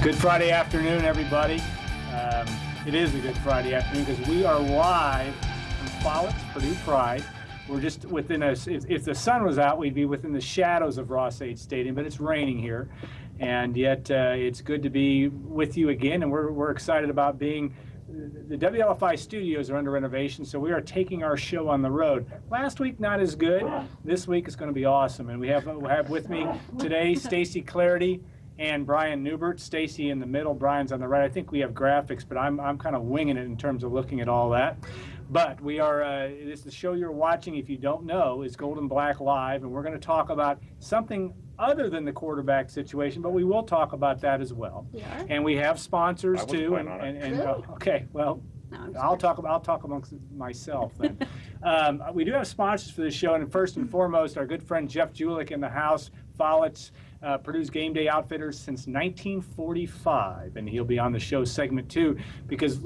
Good Friday afternoon, everybody. It is a good Friday afternoon because we are live from Follett's Purdue Pride. We're just within if the sun was out, we'd be within the shadows of Ross-Ade Stadium, but it's raining here. And yet it's good to be with you again, and we're excited about being. The WLFI studios are under renovation, so we are taking our show on the road. Last week, not as good. This week is going to be awesome. And we'll have with me today Stacy Clarity and Brian Newbert. Stacy in the middle, Brian's on the right. I think we have graphics, but I'm kind of winging it in terms of looking at all that. But we are, the show you're watching, if you don't know, is Gold and Black Live, and we're going to talk about something other than the quarterback situation, but we will talk about that as well. Yeah. And we have sponsors too. Really? Okay, well, No, I'll talk amongst myself then. We do have sponsors for this show, and first and foremost, our good friend Jeff Gulick in the house, Follett's Purdue's Game Day Outfitters since 1945, and he'll be on the show segment 2 because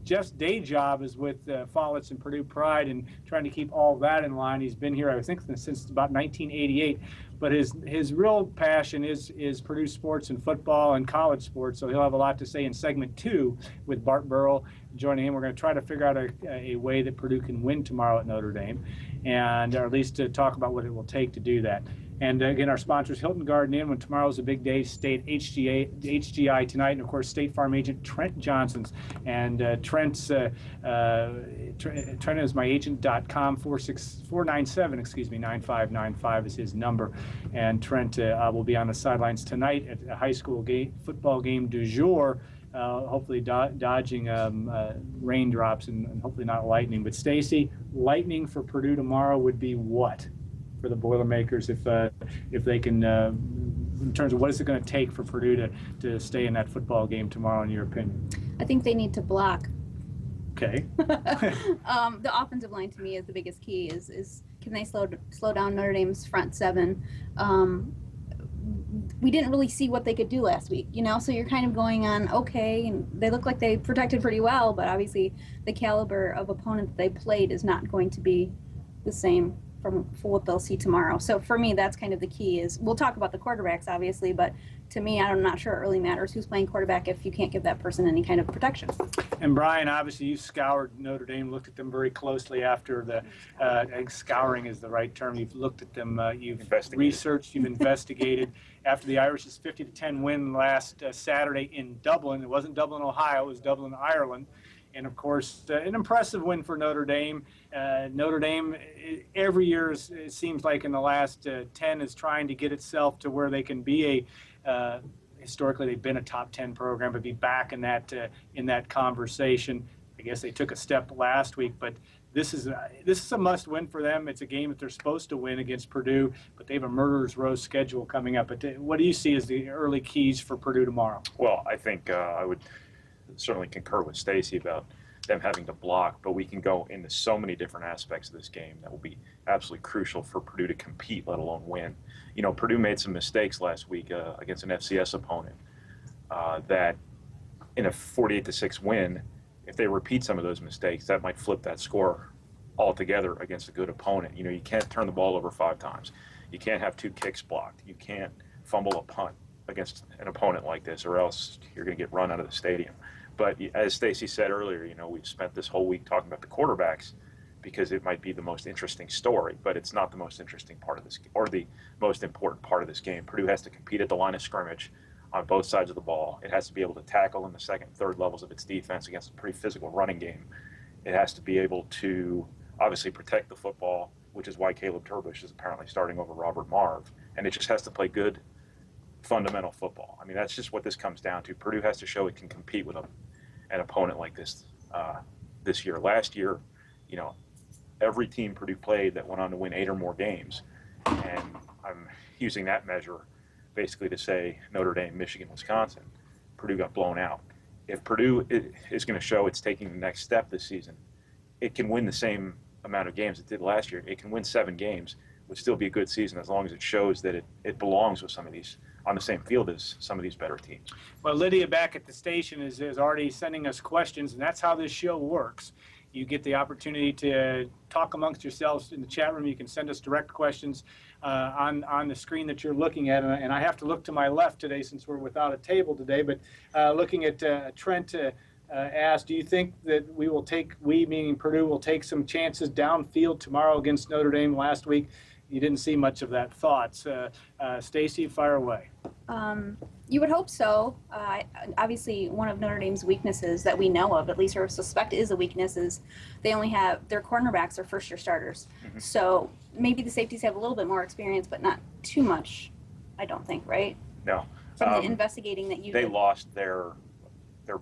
Jeff's day job is with Follett's and Purdue Pride and trying to keep all that in line. He's been here, I think, since about 1988, but his real passion is Purdue sports and football and college sports, so he'll have a lot to say in segment 2 with Bart Burrell joining him. We're going to try to figure out a way that Purdue can win tomorrow at Notre Dame, and or at least to talk about what it will take to do that. And again, our sponsors, Hilton Garden Inn, when tomorrow's a big day, State HGI tonight, and of course, State Farm agent Trent Johnson's. And Trent is myagent.com, 497-9595 is his number. And Trent will be on the sidelines tonight at a high school football game du jour, hopefully dodging raindrops and hopefully not lightning. But Stacy, lightning for Purdue tomorrow would be what for the Boilermakers if they can, in terms of what is it going to take for Purdue to stay in that football game tomorrow, in your opinion? I think they need to block. Okay. The offensive line to me is the biggest key. Is can they slow down Notre Dame's front seven? We didn't really see what they could do last week, so you're kind of going on, okay, and they look like they protected pretty well, but obviously the caliber of opponent that they played is not going to be the same for what they'll see tomorrow. So for me, that's kind of the key. Is we'll talk about the quarterbacks, obviously, but to me, I'm not sure it really matters who's playing quarterback if you can't give that person any kind of protection. And Brian, obviously you scoured Notre Dame, looked at them very closely after the, I think scouring is the right term. You've looked at them, you've researched, you've investigated. After the Irish's 50-10 win last Saturday in Dublin, it wasn't Dublin, Ohio, it was Dublin, Ireland. And, of course, an impressive win for Notre Dame. Notre Dame, every year, it seems like in the last 10, is trying to get itself to where they can be historically, they've been a top 10 program, but be back in that conversation. I guess they took a step last week, but this is a must-win for them. It's a game that they're supposed to win against Purdue, but they have a murderer's row schedule coming up. But what do you see as the early keys for Purdue tomorrow? Well, I think I would certainly concur with Stacy about them having to block, but we can go into so many different aspects of this game that will be absolutely crucial for Purdue to compete, let alone win. Purdue made some mistakes last week against an FCS opponent that in a 48-6 win, if they repeat some of those mistakes, that might flip that score altogether against a good opponent. You can't turn the ball over 5 times. You can't have 2 kicks blocked. You can't fumble a punt against an opponent like this, or else you're going to get run out of the stadium. But as Stacy said earlier, we've spent this whole week talking about the quarterbacks because it might be the most interesting story, but it's not the most interesting part of this, or the most important part of this game. Purdue has to compete at the line of scrimmage on both sides of the ball. It has to be able to tackle in the second and third levels of its defense against a pretty physical running game. It has to be able to obviously protect the football, which is why Caleb Turbush is apparently starting over Robert Marv. And it just has to play good fundamental football. I mean, that's just what this comes down to. Purdue has to show it can compete with an opponent like this this year. Last year, every team Purdue played that went on to win 8 or more games, and I'm using that measure basically to say Notre Dame, Michigan, Wisconsin, Purdue got blown out. If Purdue is going to show it's taking the next step this season, it can win the same amount of games it did last year. It can win 7 games, would still be a good season as long as it shows that it belongs with some of these, on the same field as some of these better teams. Well, Lydia back at the station is already sending us questions, and that's how this show works. You get the opportunity to talk amongst yourselves in the chat room. You can send us direct questions on the screen that you're looking at. And I have to look to my left today since we're without a table today. But looking at Trent asked, do you think that we meaning Purdue, will take some chances downfield tomorrow against Notre Dame? Last week, you didn't see much of that. Thoughts? Stacy, fire away. You would hope so. Obviously, one of Notre Dame's weaknesses that we know of, at least or suspect is a weakness, is they only have their cornerbacks are first-year starters. Mm-hmm. So maybe the safeties have a little bit more experience, but not too much, I don't think, right? No. From the investigating that you They did. lost their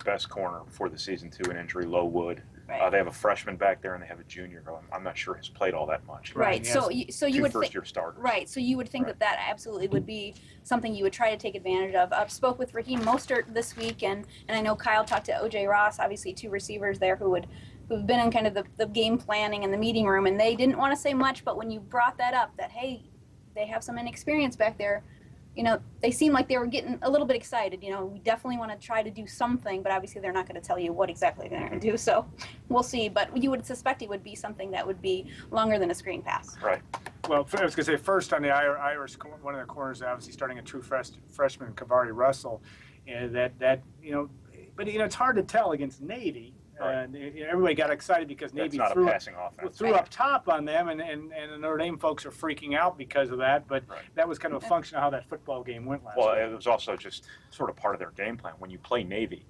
best corner before the season to an injury, Low Wood. Right. They have a freshman back there, and they have a junior who I'm not sure has played all that much. Right. So you would first-year starters. Right. So you would think that absolutely would be something you would try to take advantage of. Spoke with Raheem Mostert this week, and I know Kyle talked to O.J. Ross, obviously two receivers there who've been in kind of the game planning and the meeting room, and they didn't want to say much, but when you brought that up, that hey, they have some inexperience back there. They seem like they were getting a little bit excited. We definitely want to try to do something, but obviously they're not going to tell you what exactly they're going to do. So we'll see. But you would suspect it would be something that would be longer than a screen pass. Right. Well, I was going to say first on the Irish, one of the corners, obviously starting a true freshman, Kavari Russell, but it's hard to tell against Navy. Right. Everybody got excited because Navy threw up top on them, and the Notre Dame folks are freaking out because of that. But that was kind of a function of how that football game went last week. Well, it was also just sort of part of their game plan. When you play Navy,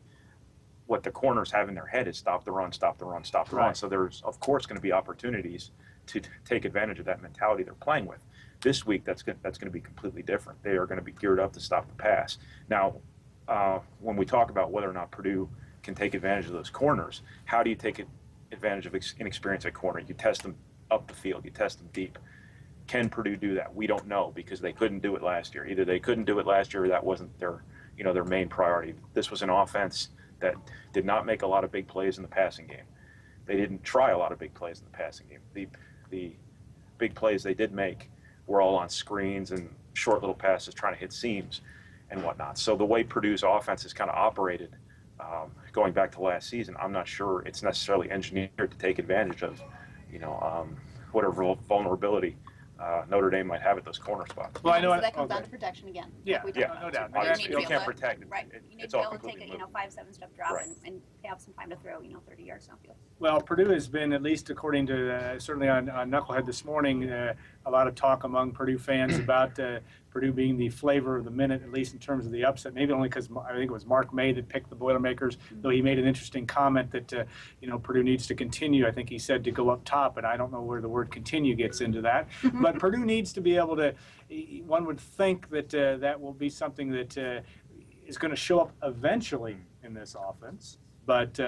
what the corners have in their head is stop the run, stop the run, stop the run. So there's, of course, going to be opportunities to take advantage of that mentality they're playing with. This week, that's going to be completely different. They are going to be geared up to stop the pass. Now, when we talk about whether or not Purdue can take advantage of those corners, how do you take advantage of inexperience at corner? You test them up the field, you test them deep. Can Purdue do that? We don't know because they couldn't do it last year. Either they couldn't do it last year or that wasn't their main priority. This was an offense that did not make a lot of big plays in the passing game. They didn't try a lot of big plays in the passing game. The big plays they did make were all on screens and short little passes trying to hit seams and whatnot. So the way Purdue's offense is kind of operated going back to last season, I'm not sure it's necessarily engineered to take advantage of, whatever vulnerability Notre Dame might have at those corner spots. Well, I know that comes down to protection again. Yeah, no doubt. Obviously, you can't protect it. Right. You need it's to be all able to take a 5-7 step drop and have some time to throw 30 yards downfield. Well, Purdue has been, at least according to certainly on Knucklehead this morning, a lot of talk among Purdue fans about Purdue being the flavor of the minute, at least in terms of the upset. Maybe only because I think it was Mark May that picked the Boilermakers, though he made an interesting comment that Purdue needs to continue. I think he said to go up top, and I don't know where the word continue gets into that. But Purdue needs to be able to. One would think that that will be something that is going to show up eventually in this offense, but.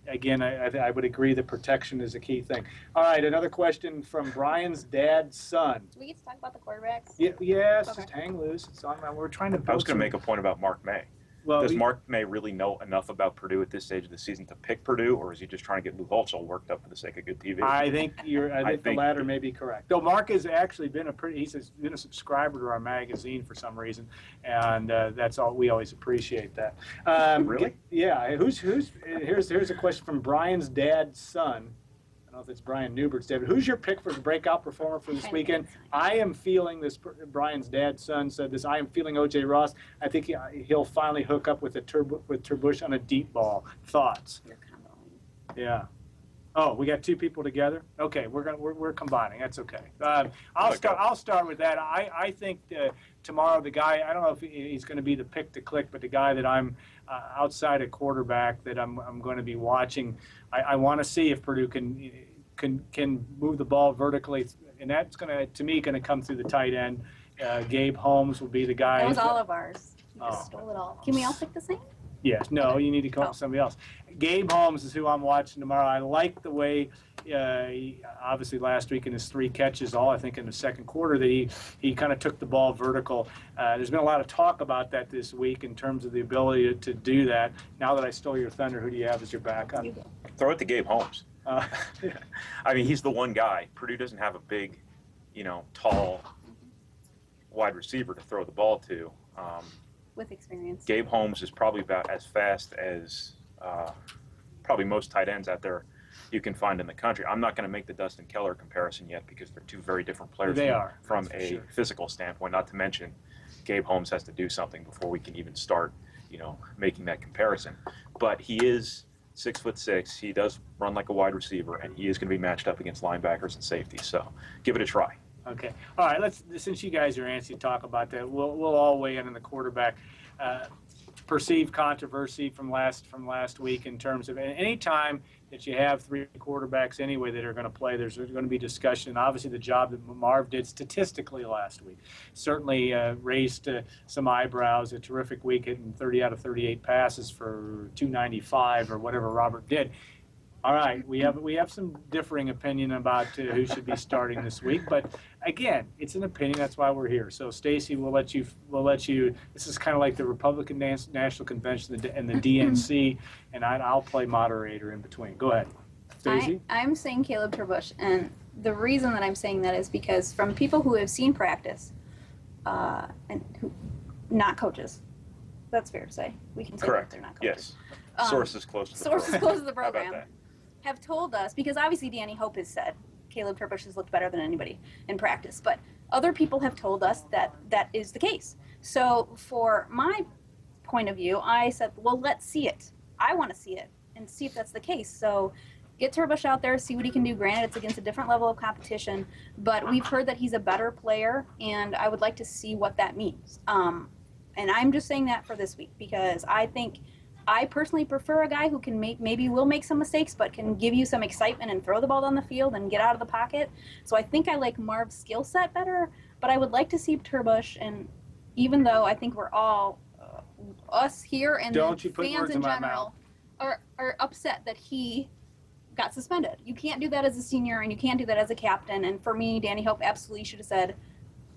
Again, I would agree that protection is a key thing. All right, another question from Brian's dad's son. Do we get to talk about the quarterbacks? Yes, okay. Just hang loose. It's on. We're trying to. I was going to make a point about Mark May. Well, does Mark May really know enough about Purdue at this stage of the season to pick Purdue, or is he just trying to get Lou Holtz all worked up for the sake of good TV? I think the latter may be correct. Though Mark has actually been he's been a subscriber to our magazine for some reason, and that's all. We always appreciate that. Really? Yeah. Here's a question from Brian's dad's son. I don't know if it's Brian Newbert's dad, but who's your pick for the breakout performer for this weekend? I am feeling this. Brian's dad's son said this. I am feeling O.J. Ross. I think he'll finally hook up with Turbush on a deep ball. Thoughts? Yeah. Oh, we got two people together. Okay, we're combining. That's okay. I'll start with that. I think tomorrow the guy. I don't know if he's going to be the pick to click, but the guy that I'm outside of quarterback that I'm going to be watching. I want to see if Purdue can move the ball vertically, and that's going to come through the tight end. Gabe Holmes will be the guy. That was all of ours. You just stole it all. Can we all pick the same? Yes. No, you need to come up with somebody else. Gabe Holmes is who I'm watching tomorrow. I like the way, obviously last week in his 3 catches, I think in the second quarter, that he kind of took the ball vertical. There's been a lot of talk about that this week in terms of the ability to do that. Now that I stole your thunder, who do you have as your backup? Throw it to Gabe Holmes. I mean, he's the one guy. Purdue doesn't have a big, tall wide receiver to throw the ball to. With experience. Gabe Holmes is probably about as fast as probably most tight ends out there you can find in the country. I'm not going to make the Dustin Keller comparison yet because they're two very different players from a physical standpoint, not to mention Gabe Holmes has to do something before we can even start, making that comparison. But he is 6'6". He does run like a wide receiver, and he is going to be matched up against linebackers and safeties. So give it a try. Okay. All right. Since you guys are antsy to talk about that, we'll all weigh in on the quarterback. Perceived controversy from last week in terms of any time that you have three quarterbacks anyway that are going to play, there's going to be discussion. Obviously, the job that Marv did statistically last week certainly raised some eyebrows. A terrific week, hitting 30 out of 38 passes for 295 or whatever Robert did. All right, we have some differing opinion about who should be starting this week, but again, it's an opinion. That's why we're here. So, Stacy, we'll let you. This is kind of like the Republican National Convention and the DNC, and I'll play moderator in between. Go ahead, Stacy. I'm saying Caleb Turbush, and the reason that I'm saying that is because from people who have seen practice, and who not coaches. That's fair to say. We can say Correct. That they're not coaches. Yes. Sources close to the program. Sources close to the How program. about that? Have told us, because obviously Danny Hope has said Caleb Turbush has looked better than anybody in practice, but other people have told us that that is the case. So for my point of view, I said, well, let's see it. I want to see it and see if that's the case. So get Turbush out there, see what he can do. Granted, it's against a different level of competition, but we've heard that he's a better player, and I would like to see what that means. And I'm just saying that for this week because I personally prefer a guy who can maybe will make some mistakes, but can give you some excitement and throw the ball down the field and get out of the pocket. So I think I like Marv's skill set better, but I would like to see Turbush. And even though I think we're all, us here and fans in general, are upset that he got suspended. You can't do that as a senior, and you can't do that as a captain. And for me, Danny Hope absolutely should have said,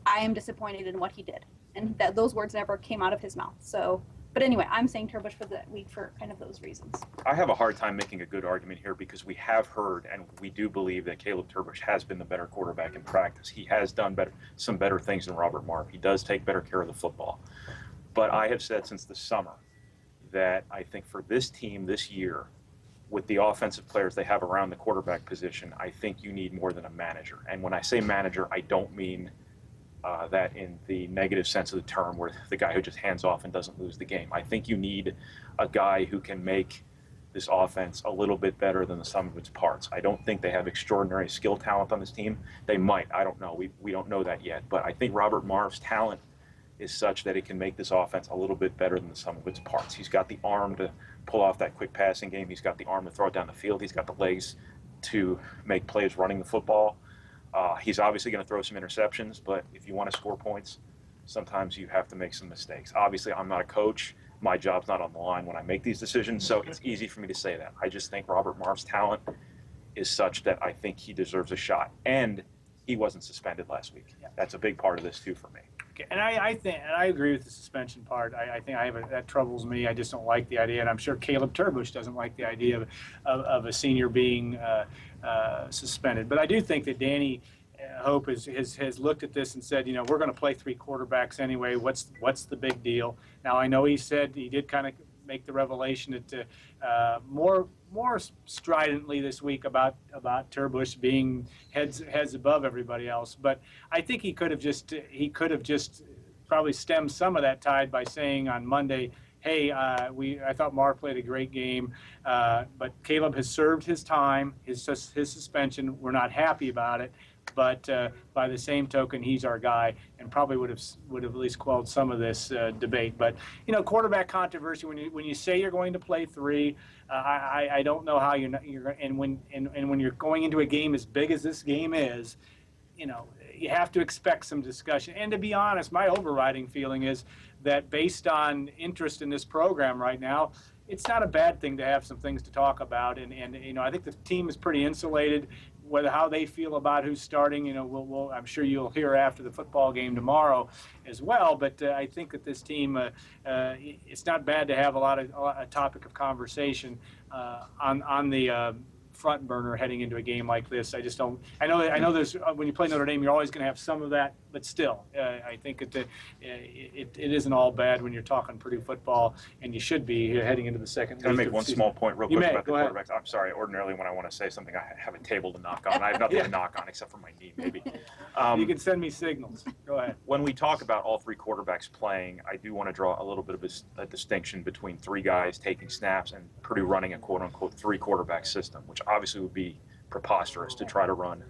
I am disappointed in what he did. And that those words never came out of his mouth. So. But anyway, I'm saying Turbush for the week for kind of those reasons. I have a hard time making a good argument here because we have heard and we do believe that Caleb Turbush has been the better quarterback in practice. He has done some better things than Robert Marv. He does take better care of the football. But I have said since the summer that I think for this team this year, with the offensive players they have around the quarterback position, I think you need more than a manager. And when I say manager, I don't mean that in the negative sense of the term, where the guy who just hands off and doesn't lose the game. I think you need a guy who can make this offense a little bit better than the sum of its parts. I don't think they have extraordinary skill talent on this team. They might. I don't know. We don't know that yet. But I think Robert Marv's talent is such that it can make this offense a little bit better than the sum of its parts. He's got the arm to pull off that quick passing game. He's got the arm to throw it down the field. He's got the legs to make plays running the football. He's obviously going to throw some interceptions, but if you want to score points, sometimes you have to make some mistakes. Obviously, I'm not a coach. My job's not on the line when I make these decisions, so it's easy for me to say that. I just think Robert Marv's talent is such that I think he deserves a shot. And he wasn't suspended last week. That's a big part of this, too, for me. Okay. And I think, and I agree with the suspension part. I think that troubles me. I just don't like the idea, and I'm sure Caleb Turbush doesn't like the idea of a senior being suspended. But I do think that Danny Hope has looked at this and said, we're going to play three quarterbacks anyway. What's the big deal? Now I know he did kind of make the revelation that more stridently this week about Turbush being heads above everybody else. But I think he could have just probably stemmed some of that tide by saying on Monday, hey, I thought Marv played a great game, but Caleb has served his time, his suspension. We're not happy about it. But by the same token, he's our guy, and probably would have at least quelled some of this debate. But quarterback controversy. When you say you're going to play three, I don't know how you're. And when you're going into a game as big as this game is, you have to expect some discussion. And to be honest, my overriding feeling is that based on interest in this program right now, it's not a bad thing to have some things to talk about. And I think the team is pretty insulated. How they feel about who's starting, I'm sure you'll hear after the football game tomorrow as well. But I think that this team, it's not bad to have a topic of conversation on the front burner heading into a game like this. I just don't. I know there's when you play Notre Dame, you're always going to have some of that but still, I think it isn't all bad when you're talking Purdue football, and you should be heading into the second. Can I make one small point real quick about the Go ahead. quarterbacks? I'm sorry. Ordinarily, when I want to say something, I have a table to knock on. I have nothing to knock on except for my knee, maybe. You can send me signals. Go ahead. When we talk about all three quarterbacks playing, I do want to draw a little bit of a distinction between three guys taking snaps and Purdue running a quote-unquote three-quarterback system, which obviously would be preposterous to try to run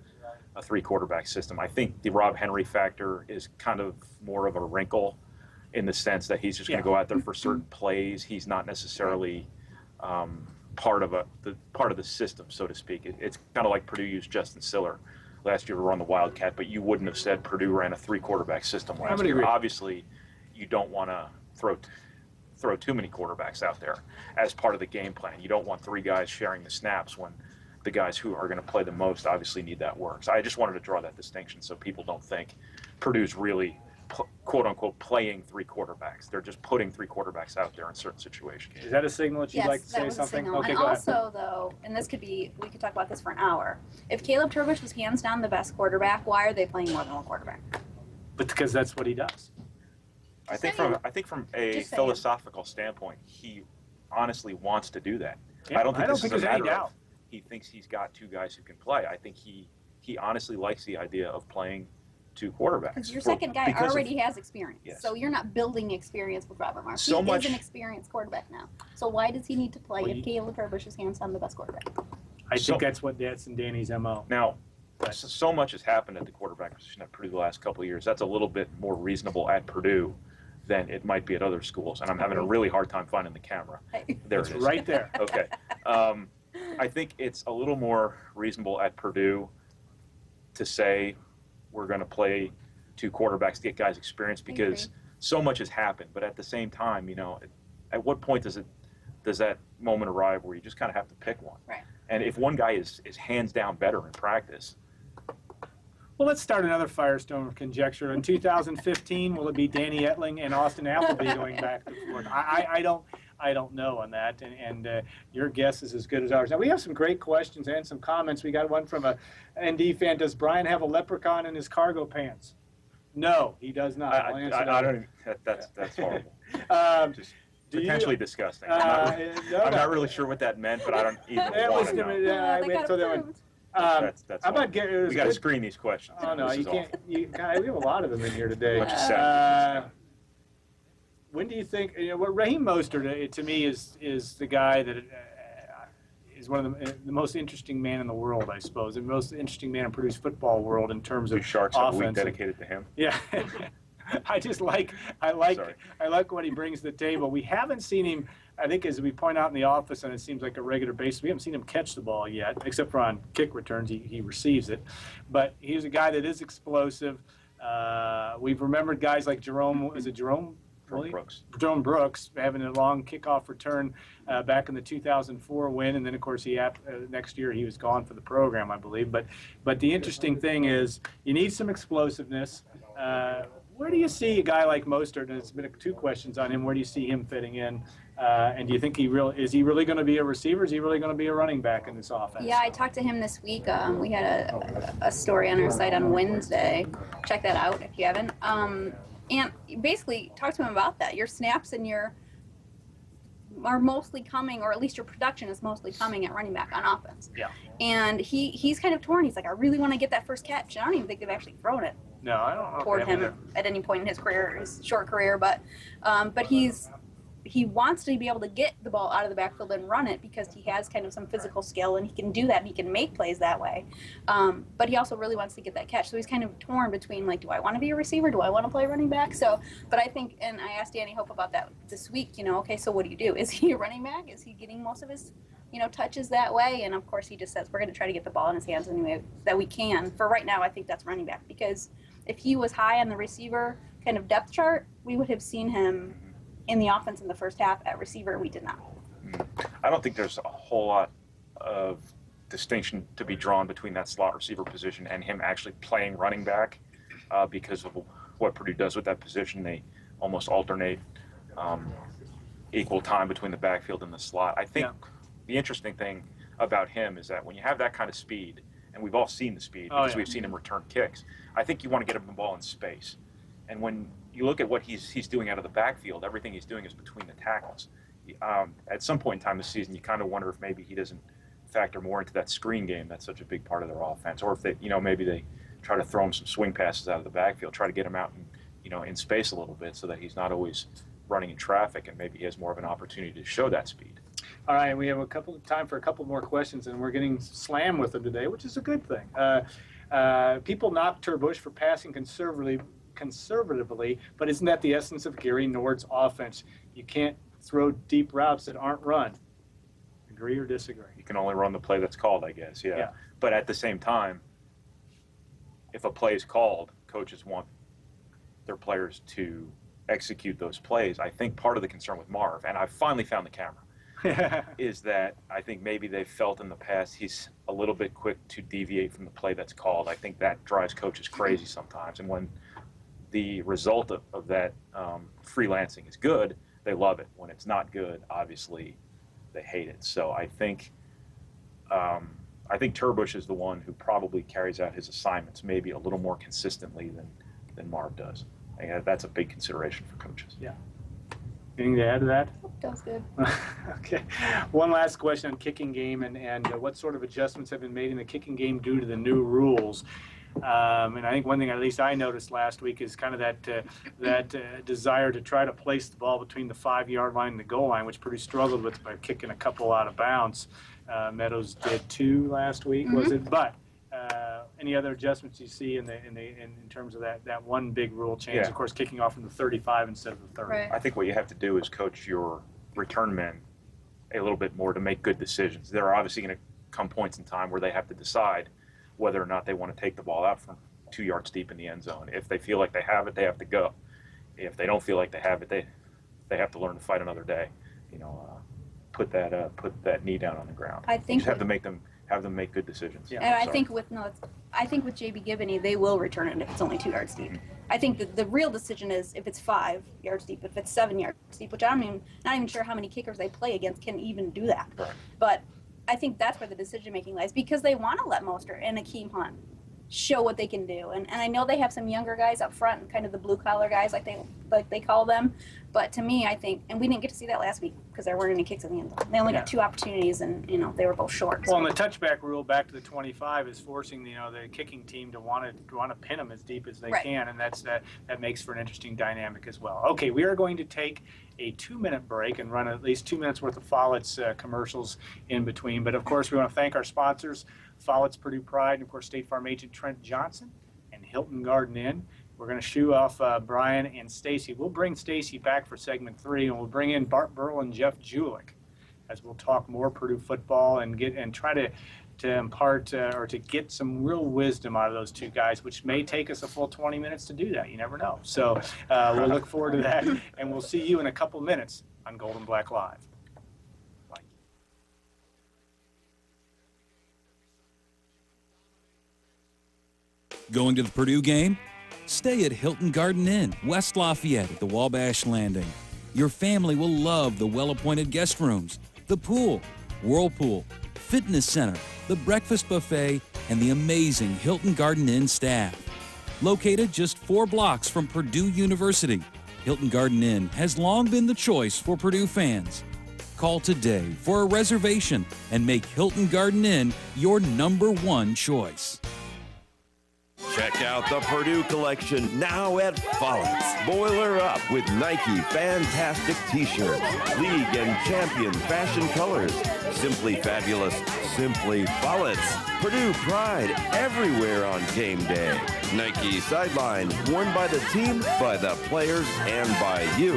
a three-quarterback system. I think the Rob Henry factor is kind of more of a wrinkle in the sense that he's just going to go out there for certain plays. He's not necessarily part of the system, so to speak. It's kind of like Purdue used Justin Siller last year to run the Wildcat, but you wouldn't have said Purdue ran a three-quarterback system last year. Obviously, you don't want to throw too many quarterbacks out there as part of the game plan. You don't want three guys sharing the snaps when the guys who are going to play the most obviously need that work. So I just wanted to draw that distinction so people don't think Purdue's really quote unquote playing three quarterbacks. They're just putting three quarterbacks out there in certain situations. Is that a signal that you'd like to say something? Okay, and also though, and this could be, we could talk about this for an hour. If Caleb Turbish was hands down the best quarterback, why are they playing more than one quarterback? But because that's what he does. I think from a philosophical standpoint, he honestly wants to do that. Yeah, I don't think there's any doubt. He thinks he's got two guys who can play. I think he honestly likes the idea of playing two quarterbacks. Because your second guy already has experience. Yes. So you're not building experience with Robert Marsh. He is an experienced quarterback now. So why does he need to play if Caleb Turbish is hands down the best quarterback? I think that's in Danny's MO. Now, so much has happened at the quarterback position at Purdue the last couple of years. That's a little bit more reasonable at Purdue than it might be at other schools. And I'm having a really hard time finding the camera. There it is. Right there. Okay. I think it's a little more reasonable at Purdue to say we're going to play two quarterbacks to get guys experience because so much has happened. But at the same time, at what point does that moment arrive where you just kind of have to pick one? Right. And if one guy is hands down better in practice. Well, let's start another Firestone conjecture. In 2015, will it be Danny Etling and Austin Appleby going back and forth? I don't know on that, and your guess is as good as ours. Now, we have some great questions and some comments. We got one from a ND fan. Does Brian have a leprechaun in his cargo pants? No, he does not. I don't even, that's horrible. Just potentially disgusting. I'm not really sure what that meant, but I don't even want to know. That's we got to screen these questions. Oh, no, you can't. We have a lot of them in here today. When do you think, Raheem Mostert, to me, is the guy that is one of the most interesting man in the world, I suppose, the most interesting man in Purdue's football world in terms of Sharks have a week dedicated to him. Yeah. I like what he brings to the table. We haven't seen him, I think, as we point out in the office, and it seems like a regular basis, we haven't seen him catch the ball yet, except for on kick returns. He receives it. But he's a guy that is explosive. We've remembered guys like Jerome Brooks having a long kickoff return back in the 2004 win, and then of course next year he was gone for the program, I believe. But the interesting thing is you need some explosiveness. Where do you see a guy like Mostert? And it's been two questions on him. Where do you see him fitting in? And do you think is he really going to be a receiver? Is he really going to be a running back in this offense? Yeah, I talked to him this week. We had a story on our site on Wednesday. Check that out if you haven't. And basically talk to him about that. Your snaps and are mostly coming, or at least your production is mostly coming at running back on offense. Yeah. And he's kind of torn. He's like, I really want to get that first catch. I don't even think they've actually thrown it. No, I don't know. Toward him at any point in his career, his short career, but he wants to be able to get the ball out of the backfield and run it because he has kind of some physical skill and he can do that and he can make plays that way. But he also really wants to get that catch. So he's kind of torn between, like, do I want to be a receiver? Do I want to play running back? So, but I think, and I asked Danny Hope about that this week, okay, so what do you do? Is he a running back? Is he getting most of his, touches that way? And of course he just says, we're going to try to get the ball in his hands any way that we can. For right now, I think that's running back, because if he was high on the receiver kind of depth chart, we would have seen him in the offense in the first half. At receiver, we did not. I don't think there's a whole lot of distinction to be drawn between that slot receiver position and him actually playing running back because of what Purdue does with that position. They almost alternate equal time between the backfield and the slot. I think the interesting thing about him is that when you have that kind of speed and we've all seen the speed because we've seen him return kicks. I think you want to get him the ball in space. And when you look at what he's doing out of the backfield, everything he's doing is between the tackles. At some point in time this season, you kind of wonder if maybe he doesn't factor more into that screen game that's such a big part of their offense, or if they, maybe they try to throw him some swing passes out of the backfield, try to get him out in space a little bit so that he's not always running in traffic, and maybe he has more of an opportunity to show that speed. All right, we have time for a couple more questions, and we're getting slammed with them today, which is a good thing. People knock Turbush for passing conservatively, but isn't that the essence of Gary Nord's offense? You can't throw deep routes that aren't run. Agree or disagree? You can only run the play that's called, I guess, yeah. But at the same time, if a play is called, coaches want their players to execute those plays. I think part of the concern with Marv, and I finally found the camera, is that I think maybe they've felt in the past he's a little bit quick to deviate from the play that's called. I think that drives coaches crazy sometimes. And when the result of that freelancing is good, they love it. When it's not good, obviously, they hate it. So I think Turbush is the one who probably carries out his assignments maybe a little more consistently than Marv does. And that's a big consideration for coaches. Yeah. Anything to add to that? That was good. Okay. One last question on kicking game and what sort of adjustments have been made in the kicking game due to the new rules. And I think one thing at least I noticed last week is kind of that desire to try to place the ball between the 5-yard line and the goal line, which Purdue struggled with by kicking a couple out of bounds. Meadows did 2 last week, was it? But any other adjustments you see in terms of that one big rule change? Yeah. Of course, kicking off from the 35 instead of the 30. Right. I think what you have to do is coach your return men a little bit more to make good decisions. There are obviously going to come points in time where they have to decide whether or not they want to take the ball out from 2 yards deep in the end zone. If they feel like they have it, they have to go. If they don't feel like they have it, they have to learn to fight another day. Put that knee down on the ground. I think you just have them make good decisions. Yeah. And I think with JB Gibney, they will return it if it's only 2 yards deep. I think that the real decision is if it's 5 yards deep, if it's 7 yards deep, which not even sure how many kickers they play against can even do that. Right. But I think that's where the decision making lies, because they want to let Mostert and Akeem Hunt show what they can do. And I know they have some younger guys up front, kind of the blue collar guys like they call them. But to me, I think, and we didn't get to see that last week because there weren't any kicks in the end zone. They only got 2 opportunities, and they were both short. Well, and the touchback rule back to the 25 is forcing the kicking team to want to pin them as deep as they can, and that makes for an interesting dynamic as well. Okay, we are going to take a 2-minute break and run at least 2 minutes worth of Follett's commercials in between. But of course, we want to thank our sponsors, Follett's Purdue Pride, and of course, State Farm agent Trent Johnson and Hilton Garden Inn. We're going to shoo off Brian and Stacy. We'll bring Stacy back for segment 3, and we'll bring in Bart, Burrell, and Jeff Gulick as we'll talk more Purdue football and try to impart or to get some real wisdom out of those 2 guys, which may take us a full 20 minutes to do that. You never know. So we'll look forward to that, and we'll see you in a couple minutes on Gold and Black Live. Bye. Going to the Purdue game? Stay at Hilton Garden Inn, West Lafayette at the Wabash Landing. Your family will love the well-appointed guest rooms, the pool, whirlpool, fitness center, the breakfast buffet, and the amazing Hilton Garden Inn staff. Located just 4 blocks from Purdue University, Hilton Garden Inn has long been the choice for Purdue fans. Call today for a reservation and make Hilton Garden Inn your #1 choice. Check out the Purdue collection now at Follett's. Boiler up with Nike Fantastic T-shirts, League and Champion fashion colors. Simply fabulous, simply Follett's. Purdue pride everywhere on game day. Nike sideline, worn by the team, by the players, and by you.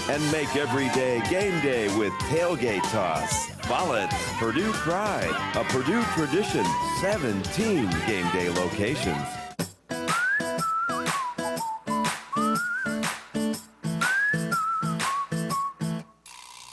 And make every day game day with tailgate toss. Follett's, Purdue pride, a Purdue tradition, 17 game day locations.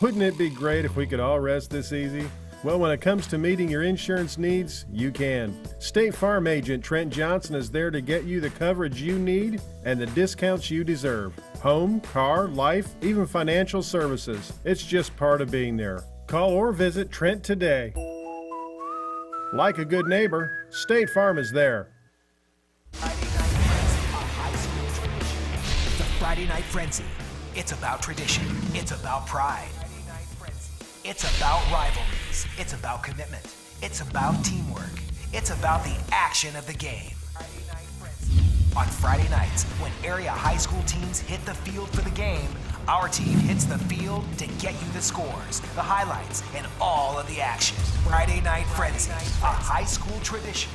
Wouldn't it be great if we could all rest this easy? Well, when it comes to meeting your insurance needs, you can. State Farm agent Trent Johnson is there to get you the coverage you need and the discounts you deserve. Home, car, life, even financial services. It's just part of being there. Call or visit Trent today. Like a good neighbor, State Farm is there. The Friday Night Frenzy. It's about tradition. It's about pride. It's about rivalries. It's about commitment. It's about teamwork. It's about the action of the game. On Friday nights, when area high school teams hit the field for the game, our team hits the field to get you the scores, the highlights, and all of the action. Friday Night Frenzy, a high school tradition.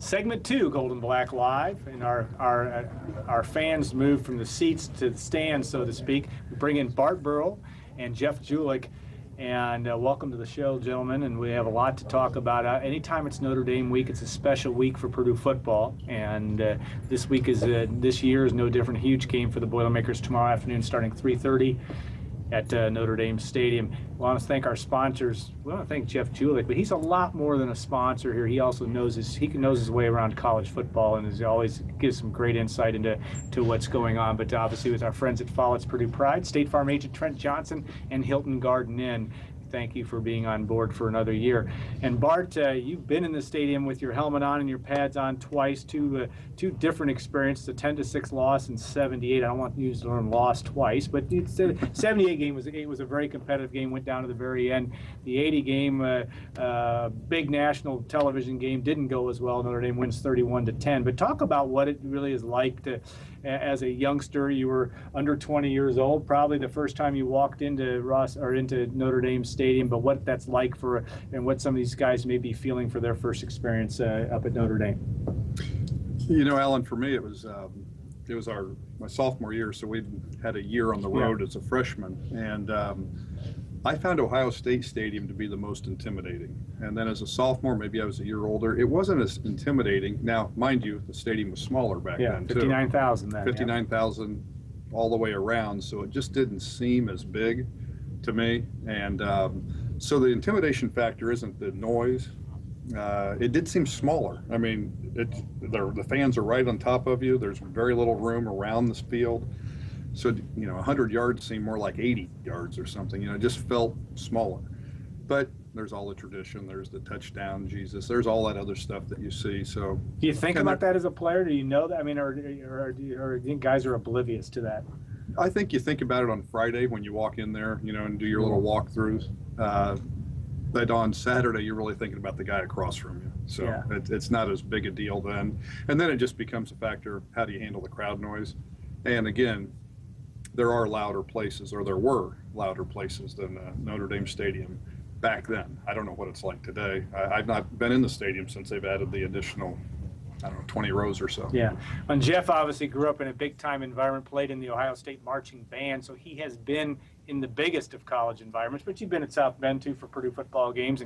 Segment 2, Gold and Black Live, and our fans move from the seats to the stands, so to speak. We bring in Bart Burrell and Jeff Gulick, and welcome to the show, gentlemen. And we have a lot to talk about. Anytime it's Notre Dame week, it's a special week for Purdue football, and this year is no different. Huge game for the Boilermakers tomorrow afternoon, starting 3:30. At Notre Dame Stadium. We want to thank our sponsors. We want to thank Jeff Gulick, but he's a lot more than a sponsor here. He also knows his way around college football, and he always gives some great insight into what's going on. But obviously with our friends at Follett's Purdue Pride, State Farm agent Trent Johnson, and Hilton Garden Inn, thank you for being on board for another year. And Bart, you've been in the stadium with your helmet on and your pads on twice, two different experiences, a 10-6 loss in 78. I don't want to use the term loss twice, but the 78 game was a very competitive game, went down to the very end. The 80 game, big national television game, didn't go as well. Notre Dame wins 31-10. But talk about what it really is like to, as a youngster, you were under 20 years old, probably the first time you walked into Notre Dame Stadium, but what that's like and what some of these guys may be feeling for their first experience up at Notre Dame. You know, Alan, for me, it was my sophomore year, so we had a year on the road as a freshman, and I found Ohio State Stadium to be the most intimidating. And then as a sophomore, maybe I was a year older, it wasn't as intimidating. Now, mind you, the stadium was smaller back then, too. 59,000 then. 59,000 all the way around, so it just didn't seem as big to me. And so the intimidation factor isn't the noise. It did seem smaller. I mean, the fans are right on top of you. There's very little room around this field. So, 100 yards seemed more like 80 yards or something. It just felt smaller. But there's all the tradition. There's the touchdown, Jesus. There's all that other stuff that you see. So, do you think about that as a player? Do you know that? I mean, or do you think guys are oblivious to that? I think you think about it on Friday when you walk in there, and do your little walkthroughs. But on Saturday, you're really thinking about the guy across from you. So it's not as big a deal then. And then it just becomes a factor of how do you handle the crowd noise. And again, there were louder places than Notre Dame Stadium back then. I don't know what it's like today. I've not been in the stadium since they've added the additional, 20 rows or so. Yeah. And Jeff obviously grew up in a big-time environment, played in the Ohio State marching band, so he has been in the biggest of college environments, but you've been at South Bend too for Purdue football games.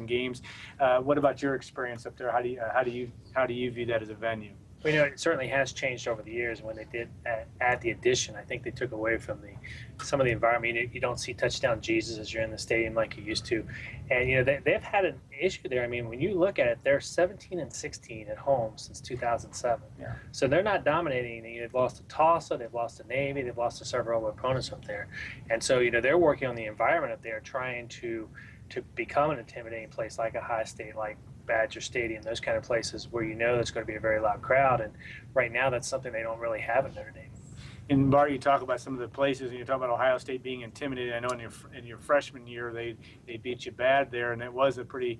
What about your experience up there? How do you view that as a venue? Well, it certainly has changed over the years. When they did add the addition, I think they took away from some of the environment. You don't see touchdown Jesus as you're in the stadium like you used to. And, they've had an issue there. I mean, when you look at it, they're 17-16 at home since 2007. Yeah. So they're not dominating. They've lost to Tulsa, they've lost to Navy, they've lost to several opponents up there. And so, they're working on the environment up there, trying to become an intimidating place like Ohio State, like Badger Stadium, those kind of places where there's going to be a very loud crowd. And right now that's something they don't really have at Notre Dame. And Bart, you talk about some of the places, and you talk about Ohio State being intimidated. I know in your freshman year they beat you bad there, and it was a pretty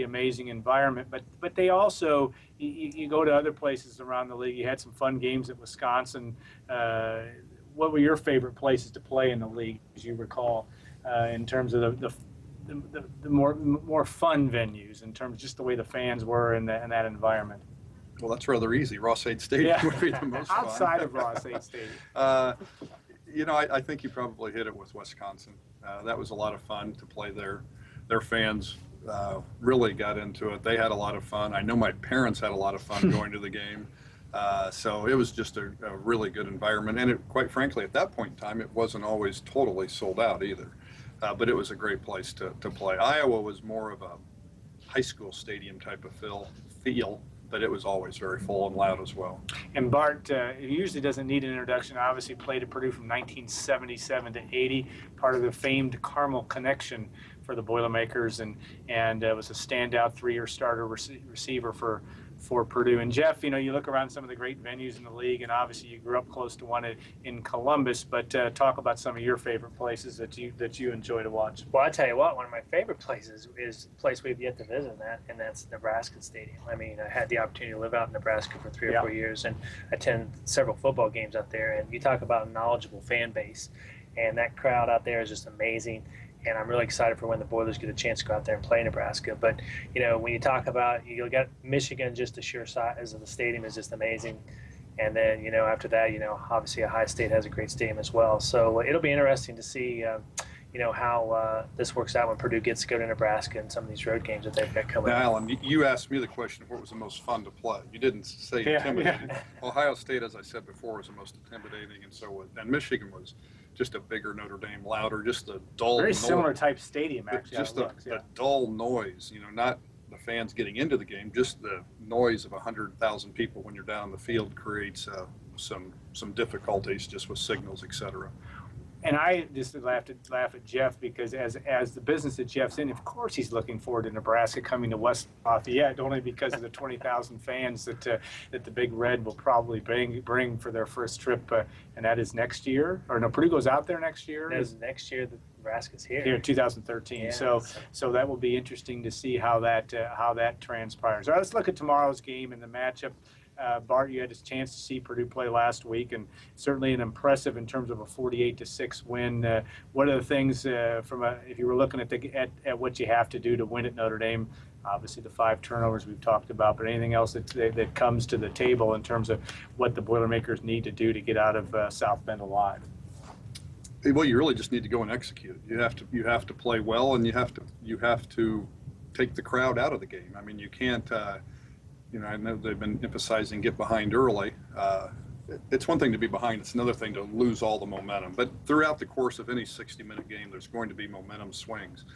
amazing environment. But they also, you go to other places around the league. You had some fun games at Wisconsin. What were your favorite places to play in the league, as you recall, in terms of the more fun venues, in terms of just the way the fans were in that environment? Well, that's rather easy. Ross-Ade Stadium would be the most fun. Outside of Ross-Ade Stadium. You know, I think you probably hit it with Wisconsin. That was a lot of fun to play there. Their fans really got into it. They had a lot of fun. I know my parents had a lot of fun going to the game. So it was just a really good environment. And quite frankly, at that point in time, it wasn't always totally sold out either. But it was a great place to play. Iowa was more of a high school stadium type of feel, but it was always very full and loud as well. And Bart, he usually doesn't need an introduction. Obviously played at Purdue from 1977 to 80, part of the famed Carmel connection for the Boilermakers, and was a standout 3-year starter receiver for Purdue. And Jeff, you know, you look around some of the great venues in the league, and obviously you grew up close to one in Columbus, but talk about some of your favorite places that you enjoy to watch. Well, I tell you what, one of my favorite places is a place we've yet to visit, and that's Nebraska Stadium. I mean, I had the opportunity to live out in Nebraska for 3 or 4 years and attend several football games out there, and you talk about a knowledgeable fan base, and that crowd out there is just amazing. And I'm really excited for when the Boilers get a chance to go out there and play Nebraska. But, you know, when you talk about, you got Michigan, just the sheer size of the stadium is just amazing. And then, you know, after that, you know, obviously Ohio State has a great stadium as well. So it'll be interesting to see, you know, how this works out when Purdue gets to go to Nebraska and some of these road games that they've got coming up. Now, Alan, you asked me the question of what was the most fun to play. You didn't say intimidating. Yeah. Ohio State, as I said before, was the most intimidating, and Michigan was just a bigger Notre Dame, louder, just a dull Very noise. Similar type stadium, actually. Just a dull noise, you know, not the fans getting into the game, just the noise of 100,000 people when you're down on the field creates some difficulties just with signals, et cetera. And I just laugh at Jeff because as the business that Jeff's in, of course he's looking forward to Nebraska coming to West Lafayette, only because of the 20,000 fans that the Big Red will probably bring for their first trip, and that is next year. Or no, Purdue goes out there next year. That is next year that Nebraska's here. Here in 2013. Yeah, so that will be interesting to see how that transpires. All right, let's look at tomorrow's game and the matchup. Bart, you had a chance to see Purdue play last week, and certainly an impressive in terms of a 48-6 win. What are the things if you were looking at what you have to do to win at Notre Dame? Obviously, the 5 turnovers we've talked about, but anything else that comes to the table in terms of what the Boilermakers need to do to get out of South Bend alive? Well, you really just need to go and execute. You have to play well, and you have to take the crowd out of the game. I mean, you can't. You know, I know they've been emphasizing get behind early. It's one thing to be behind. It's another thing to lose all the momentum. But throughout the course of any 60-minute game, there's going to be momentum swings.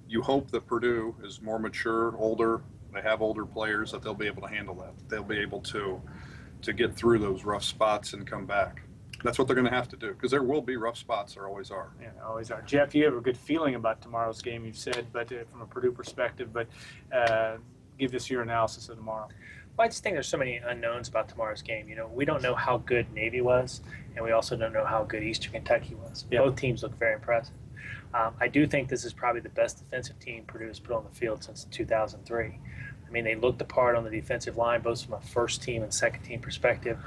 You hope that Purdue is more mature, older. They have older players, that they'll be able to handle that. They'll be able to get through those rough spots and come back. That's what they're going to have to do, because there will be rough spots. There always are. Yeah, always are. Jeff, you have a good feeling about tomorrow's game, you've said, but from a Purdue perspective. But give us your analysis of tomorrow. Well, I just think there's so many unknowns about tomorrow's game. You know, we don't know how good Navy was, and we also don't know how good Eastern Kentucky was. Yep. Both teams look very impressive. I do think this is probably the best defensive team Purdue has put on the field since 2003. I mean, they looked the part on the defensive line, both from a first team and second team perspective.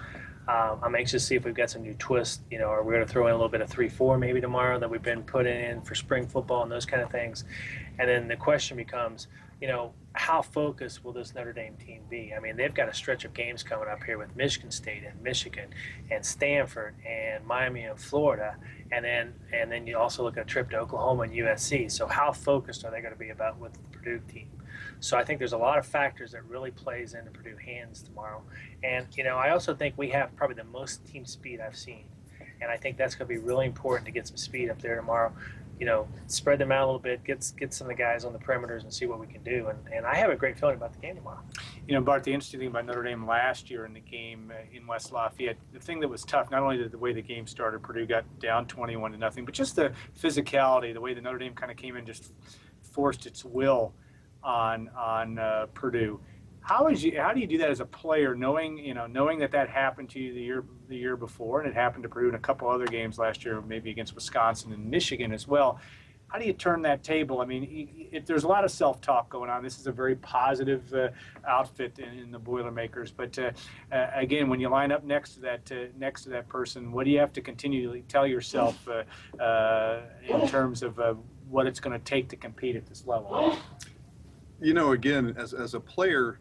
I'm anxious to see if we've got some new twists. You know, are we going to throw in a little bit of 3-4 maybe tomorrow that we've been putting in for spring football and those kind of things. And then the question becomes, you know, how focused will this Notre Dame team be? I mean, they've got a stretch of games coming up here with Michigan State and Michigan and Stanford and Miami and Florida, and then you also look at a trip to Oklahoma and USC. So how focused are they going to be about with the Purdue team? So I think there's a lot of factors that really plays into Purdue hands tomorrow. And, you know, I also think we have probably the most team speed I've seen. And I think that's going to be really important to get some speed up there tomorrow. You know, spread them out a little bit, get some of the guys on the perimeters and see what we can do. And I have a great feeling about the game tomorrow. You know, Bart, the interesting thing about Notre Dame last year in the game in West Lafayette, the thing that was tough, not only the way the game started, Purdue got down 21-0, but just the physicality, the way the Notre Dame kind of came in, just forced its will on Purdue. How do you do that as a player, knowing that happened to you the year before, and it happened to Purdue in a couple other games last year, maybe against Wisconsin and Michigan as well? How do you turn that table? I mean, there's a lot of self-talk going on. This is a very positive outfit in the Boilermakers, but again, when you line up next to that person, what do you have to continually tell yourself in terms of what it's going to take to compete at this level? You know, again, as a player,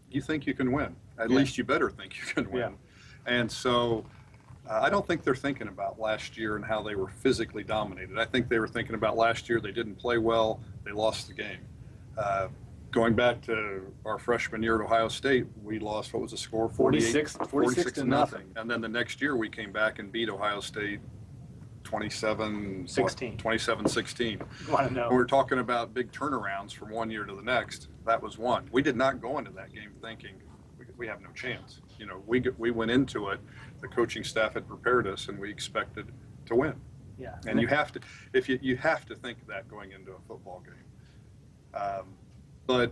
you think you can win. At least you better think you can win. Yeah. And so I don't think they're thinking about last year and how they were physically dominated. I think they were thinking about last year. They didn't play well. They lost the game. Going back to our freshman year at Ohio State, we lost, what was the score? 46 to nothing. And then the next year we came back and beat Ohio State 27-16. Want to know? When we're talking about big turnarounds from one year to the next, that was one. We did not go into that game thinking we have no chance. You know, we went into it, the coaching staff had prepared us, and we expected to win. Yeah. And you have to, if you have to think of that going into a football game. But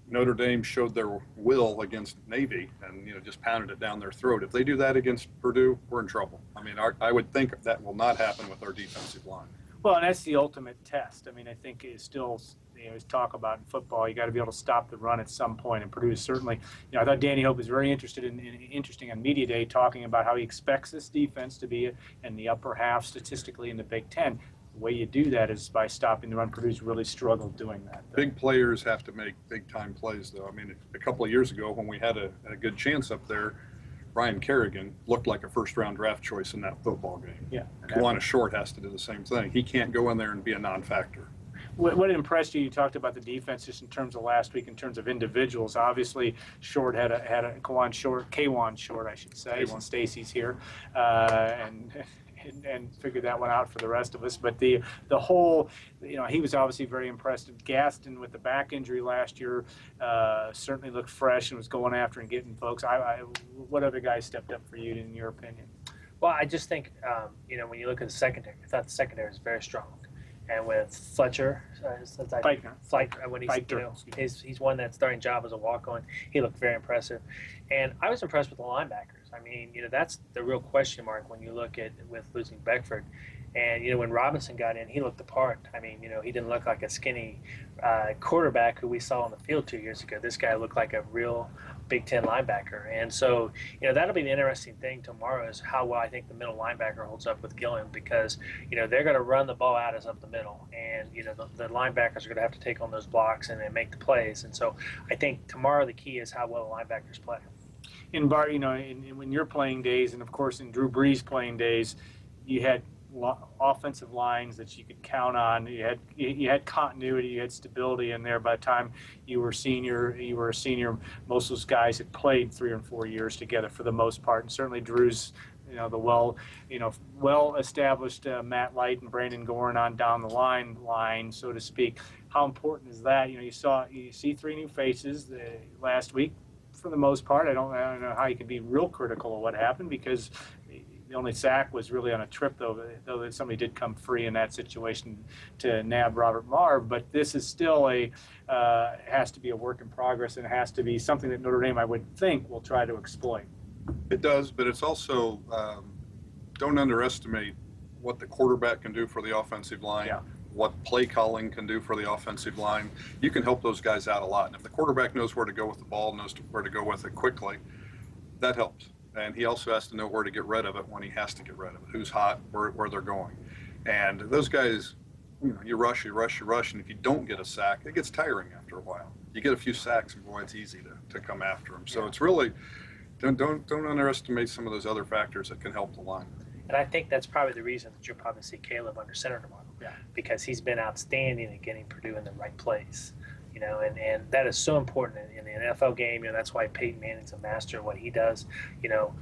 Notre Dame showed their will against Navy and, you know, just pounded it down their throat. If they do that against Purdue, we're in trouble. I mean, I would think that will not happen with our defensive line. Well, and that's the ultimate test. I mean, I think it's still, you know, as talk about in football, you got to be able to stop the run at some point. And Purdue certainly, you know, I thought Danny Hope was very interested interesting on Media Day, talking about how he expects this defense to be in the upper half statistically in the Big Ten. The way you do that is by stopping the run. Purdue's really struggled doing that, though. Big players have to make big-time plays, though. I mean, a couple of years ago when we had a good chance up there, Ryan Kerrigan looked like a first-round draft choice in that football game. Yeah. Kawana Short has to do the same thing. He can't go in there and be a non-factor. What impressed you? You talked about the defense just in terms of last week, in terms of individuals. Obviously, Short had a Kawan Short, I should say, since Stacy's here, and figured that one out for the rest of us. But the whole, you know, he was obviously very impressed. Gaston, with the back injury last year, certainly looked fresh and was going after and getting folks. What other guys stepped up for you, in your opinion? Well, I just think, you know, when you look at the secondary, I thought the secondary is very strong. And with Fletcher, when he's won that starting job as a walk-on, he looked very impressive. And I was impressed with the linebackers. I mean, you know, that's the real question mark when you look at with losing Beckford. And, you know, when Robinson got in, he looked the part. I mean, you know, he didn't look like a skinny quarterback who we saw on the field 2 years ago. This guy looked like a real Big Ten linebacker. And so, you know, that'll be the interesting thing tomorrow is how well I think the middle linebacker holds up with Gilliam, because, you know, they're going to run the ball at us up the middle. And, you know, the linebackers are going to have to take on those blocks and make the plays. And so I think tomorrow the key is how well the linebackers play. In Bart, you know, when you're playing days, and of course in Drew Brees' playing days, you had offensive lines that you could count on. You had continuity, you had stability in there. By the time you were a senior, most of those guys had played 3 or 4 years together for the most part. And certainly Drew's, you know, the well-established Matt Light and Brandon Gorin on down the line, so to speak. How important is that? You know, you see 3 new faces last week. For the most part, I don't know how you can be real critical of what happened, because the only sack was really on a trip, though that somebody did come free in that situation to nab Robert Marr. But this is still has to be a work in progress, and it has to be something that Notre Dame, I would think, will try to exploit. It does, but it's also, don't underestimate what the quarterback can do for the offensive line. Yeah. What play calling can do for the offensive line. You can help those guys out a lot. And if the quarterback knows where to go with the ball, knows where to go with it quickly, that helps. And he also has to know where to get rid of it when he has to get rid of it, who's hot, where they're going. And those guys, you know, you rush, and if you don't get a sack, it gets tiring after a while. You get a few sacks, and boy, it's easy to come after them. So it's really, don't underestimate some of those other factors that can help the line. And I think that's probably the reason that you'll probably see Caleb under center tomorrow. Yeah. Because he's been outstanding at getting Purdue in the right place. You know, and that is so important in the NFL game. You know, that's why Peyton Manning's a master of what he does. You know,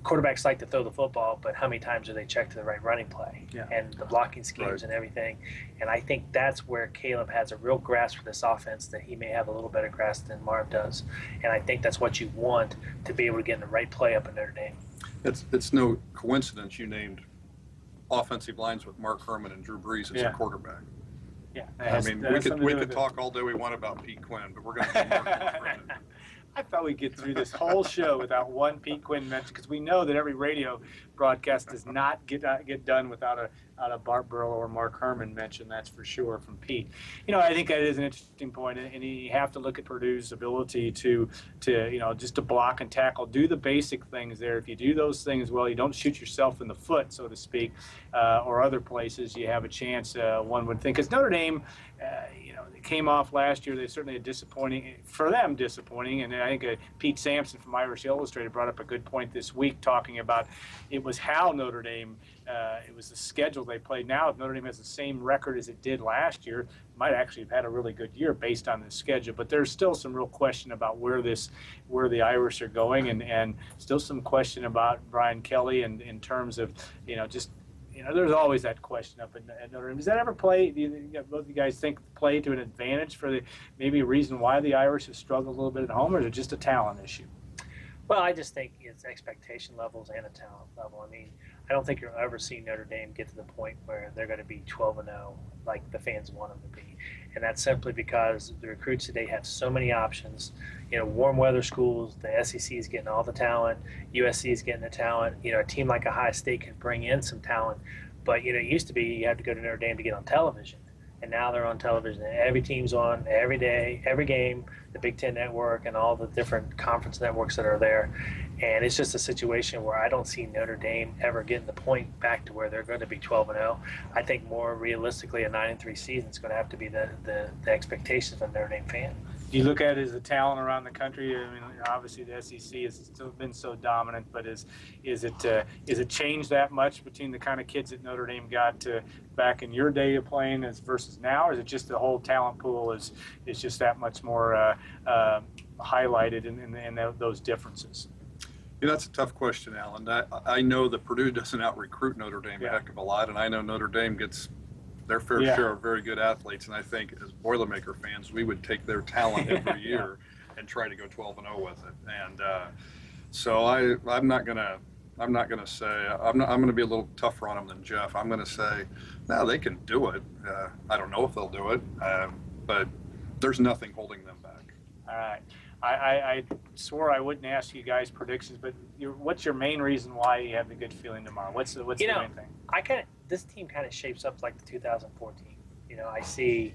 quarterbacks like to throw the football, but how many times do they check to the right running play and the blocking schemes and everything? And I think that's where Caleb has a real grasp for this offense that he may have a little better grasp than Marv does. And I think that's what you want to be able to get in the right play up in Notre Dame. It's no coincidence you named offensive lines with Mark Herman and Drew Brees as a quarterback. Yeah, I mean, we could talk all day we want about Pete Quinn, but we're going to Mark Herman. I thought we'd get through this whole show without one Pete Quinn mention, because we know that every radio broadcast does not get done without a Bart Burrell or Mark Herman mention. That's for sure from Pete. You know, I think that is an interesting point, and you have to look at Purdue's ability to you know, just to block and tackle, do the basic things there. If you do those things well, you don't shoot yourself in the foot, so to speak, or other places, you have a chance. One would think, because Notre Dame, you know, they came off last year. They certainly disappointing. And I think Pete Sampson from Irish Illustrated brought up a good point this week, talking about it was how Notre Dame, it was the schedule they played. Now, if Notre Dame has the same record as it did last year, might actually have had a really good year based on the schedule. But there's still some real question about where the Irish are going, and still some question about Brian Kelly and in terms of, there's always that question up at Notre Dame. Does that ever play? Do both of you guys think play to an advantage for maybe a reason why the Irish have struggled a little bit at home, or is it just a talent issue? Well, I just think it's expectation levels and a talent level. I mean, I don't think you'll ever see Notre Dame get to the point where they're going to be 12-0 like the fans want them to be. And that's simply because the recruits today have so many options. Warm weather schools, the SEC is getting all the talent, USC is getting the talent. A team like Ohio State can bring in some talent. But, it used to be you had to go to Notre Dame to get on television. And now they're on television. Every team's on every day, every game, the Big Ten Network and all the different conference networks that are there. And it's just a situation where I don't see Notre Dame ever getting the point back to where they're going to be 12-0. I think more realistically, a 9-3 season is going to have to be the expectations of a Notre Dame fan. Do you look at it as the talent around the country? I mean, obviously the SEC has still been so dominant, but is it changed that much between the kind of kids that Notre Dame got back in your day of playing versus now, or is it just the whole talent pool is just that much more highlighted in those differences? That's a tough question, Alan. I know that Purdue doesn't out-recruit Notre Dame a heck of a lot, and I know Notre Dame gets their fair share of very good athletes, and I think as Boilermaker fans, we would take their talent every year and try to go 12-0 with it. And so I'm not gonna say I'm gonna be a little tougher on them than Jeff. I'm gonna say, no, they can do it. I don't know if they'll do it, but there's nothing holding them back. All right. I swore I wouldn't ask you guys predictions, but what's your main reason why you have the good feeling tomorrow? What's the main thing? This team kind of shapes up like the 2014. I see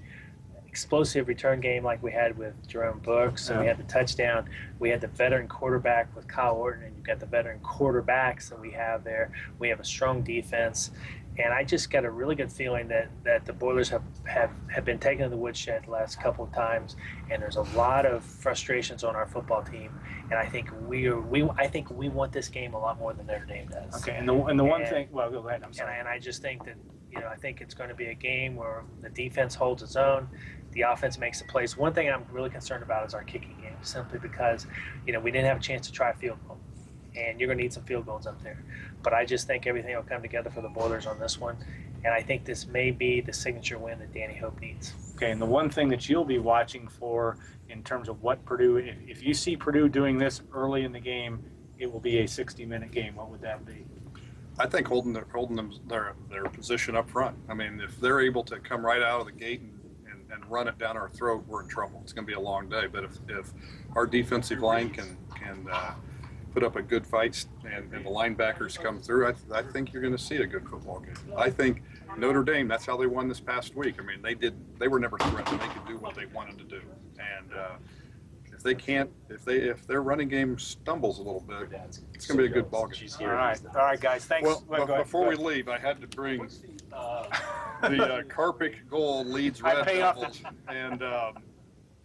explosive return game like we had with Jerome Brooks, and we had the touchdown. We had the veteran quarterback with Kyle Orton, and you've got the veteran quarterbacks that we have there. We have a strong defense. And I just got a really good feeling that the Boilers have been taken to the woodshed the last couple of times, and there's a lot of frustrations on our football team. And I think we want this game a lot more than Notre Dame does. Okay, and the one thing. Well, go ahead. I'm sorry. And I just think that I think it's going to be a game where the defense holds its own, the offense makes the plays. One thing I'm really concerned about is our kicking game, simply because we didn't have a chance to try a field goal. And you're going to need some field goals up there. But I just think everything will come together for the Boilers on this one. And I think this may be the signature win that Danny Hope needs. Okay, and the one thing that you'll be watching for in terms of what Purdue, if you see Purdue doing this early in the game, it will be a 60-minute game. What would that be? I think holding their position up front. I mean, if they're able to come right out of the gate and run it down our throat, we're in trouble. It's going to be a long day. But if our defensive line can put up a good fight and the linebackers come through, I think you're going to see a good football game. I think Notre Dame, that's how they won this past week. I mean, they were never threatened. They could do what they wanted to do. And if their running game stumbles a little bit, it's going to be a good ball game. All right, guys. Thanks. Well, before we leave, I had to bring the Carpick Gold Leeds Red Devils, and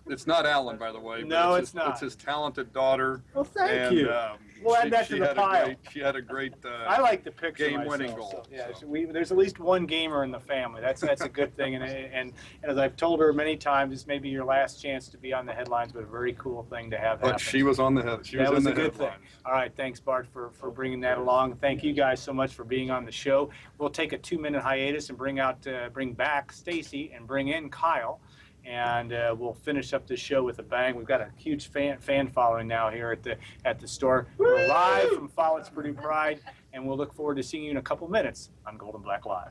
it's not Alan, by the way. No, it's not. It's his talented daughter. Well, thank you. We'll add that to the pile. She had a great I like the picture game-winning goal. So, yeah, so there's at least one gamer in the family. That's a good thing. And as I've told her many times, this may be your last chance to be on the headlines, but a very cool thing to have happen. But she was on the head. That was a good thing. All right, thanks, Bart, for bringing that along. Thank you guys so much for being on the show. We'll take a 2-minute hiatus and bring back Stacy and bring in Kyle. And we'll finish up this show with a bang. We've got a huge fan following now here at the store. We're live from Follett's Purdue Pride, and we'll look forward to seeing you in a couple minutes on Gold and Black Live.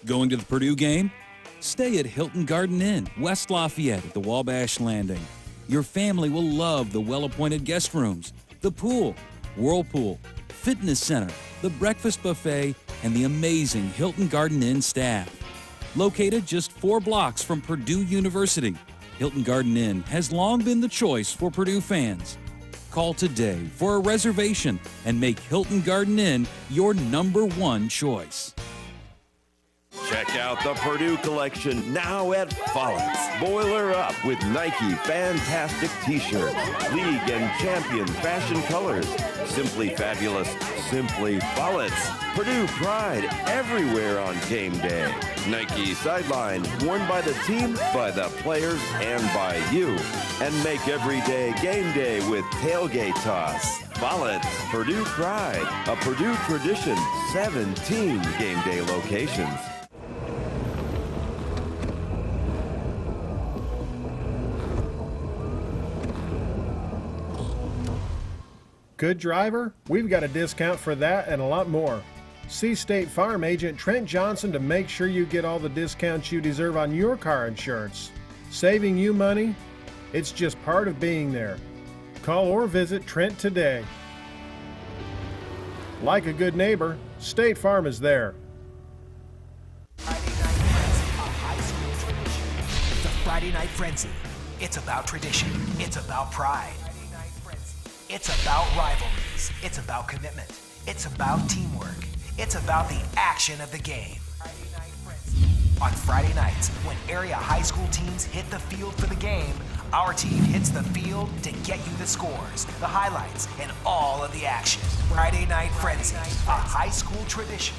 Going to the Purdue game? Stay at Hilton Garden Inn, West Lafayette at the Wabash Landing. Your family will love the well-appointed guest rooms, the pool, whirlpool, fitness center, the breakfast buffet, and the amazing Hilton Garden Inn staff. Located just 4 blocks from Purdue University, Hilton Garden Inn has long been the choice for Purdue fans. Call today for a reservation and make Hilton Garden Inn your #1 choice. Check out the Purdue collection now at Follett's. Boiler up with Nike Fantastic T-shirts, League and Champion fashion colors. Simply fabulous, simply Follett's. Purdue pride everywhere on game day. Nike sideline, worn by the team, by the players, and by you. And make every day game day with tailgate toss. Follett's, Purdue pride, a Purdue tradition, 17 game day locations. Good driver? We've got a discount for that and a lot more. See State Farm agent Trent Johnson to make sure you get all the discounts you deserve on your car insurance. Saving you money? It's just part of being there. Call or visit Trent today. Like a good neighbor, State Farm is there. Friday Night Frenzy, a high school tradition. The Friday Night Frenzy. It's about tradition. It's about pride. It's about rivalries. It's about commitment. It's about teamwork. It's about the action of the game. On Friday nights, when area high school teams hit the field for the game, our team hits the field to get you the scores, the highlights, and all of the action. Friday Night Frenzy, a high school tradition.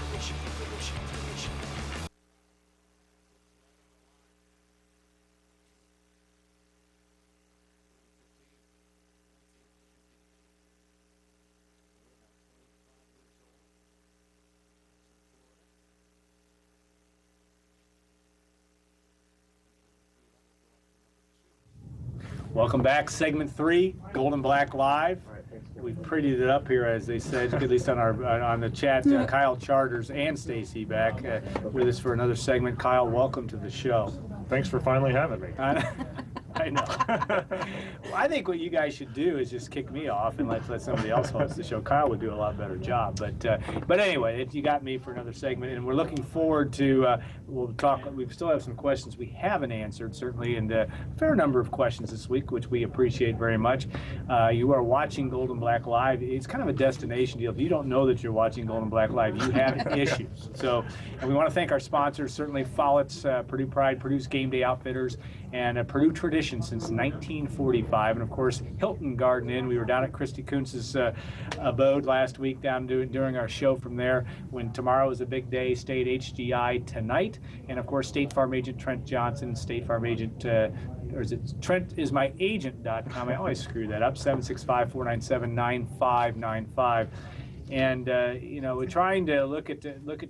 Welcome back, segment 3, Gold and Black Live. We've prettied it up here, as they said, at least on the chat. Kyle Charters and Stacy back with us for another segment. Kyle, welcome to the show. Thanks for finally having me. I know. Well, I think what you guys should do is just kick me off and let somebody else host the show. Kyle would do a lot better job. But anyway, you got me for another segment, and we're looking forward to. We'll talk. We still have some questions we haven't answered, certainly, and a fair number of questions this week, which we appreciate very much. You are watching Gold and Black Live. It's kind of a destination deal. If you don't know that you're watching Gold and Black Live, you have issues. So, and we want to thank our sponsors, certainly Follett's, Purdue Pride, Purdue's Game Day Outfitters, and Purdue Tradition since 1945, and of course Hilton Garden Inn. We were down at Christy Kuntz's abode last week during our show from there. When tomorrow is a big day, stay at HGI tonight, and of course State Farm agent Trent Johnson, State Farm agent, or is it TrentIsMyAgent.com? I always screw that up. 765-497-9595. And we're trying to look at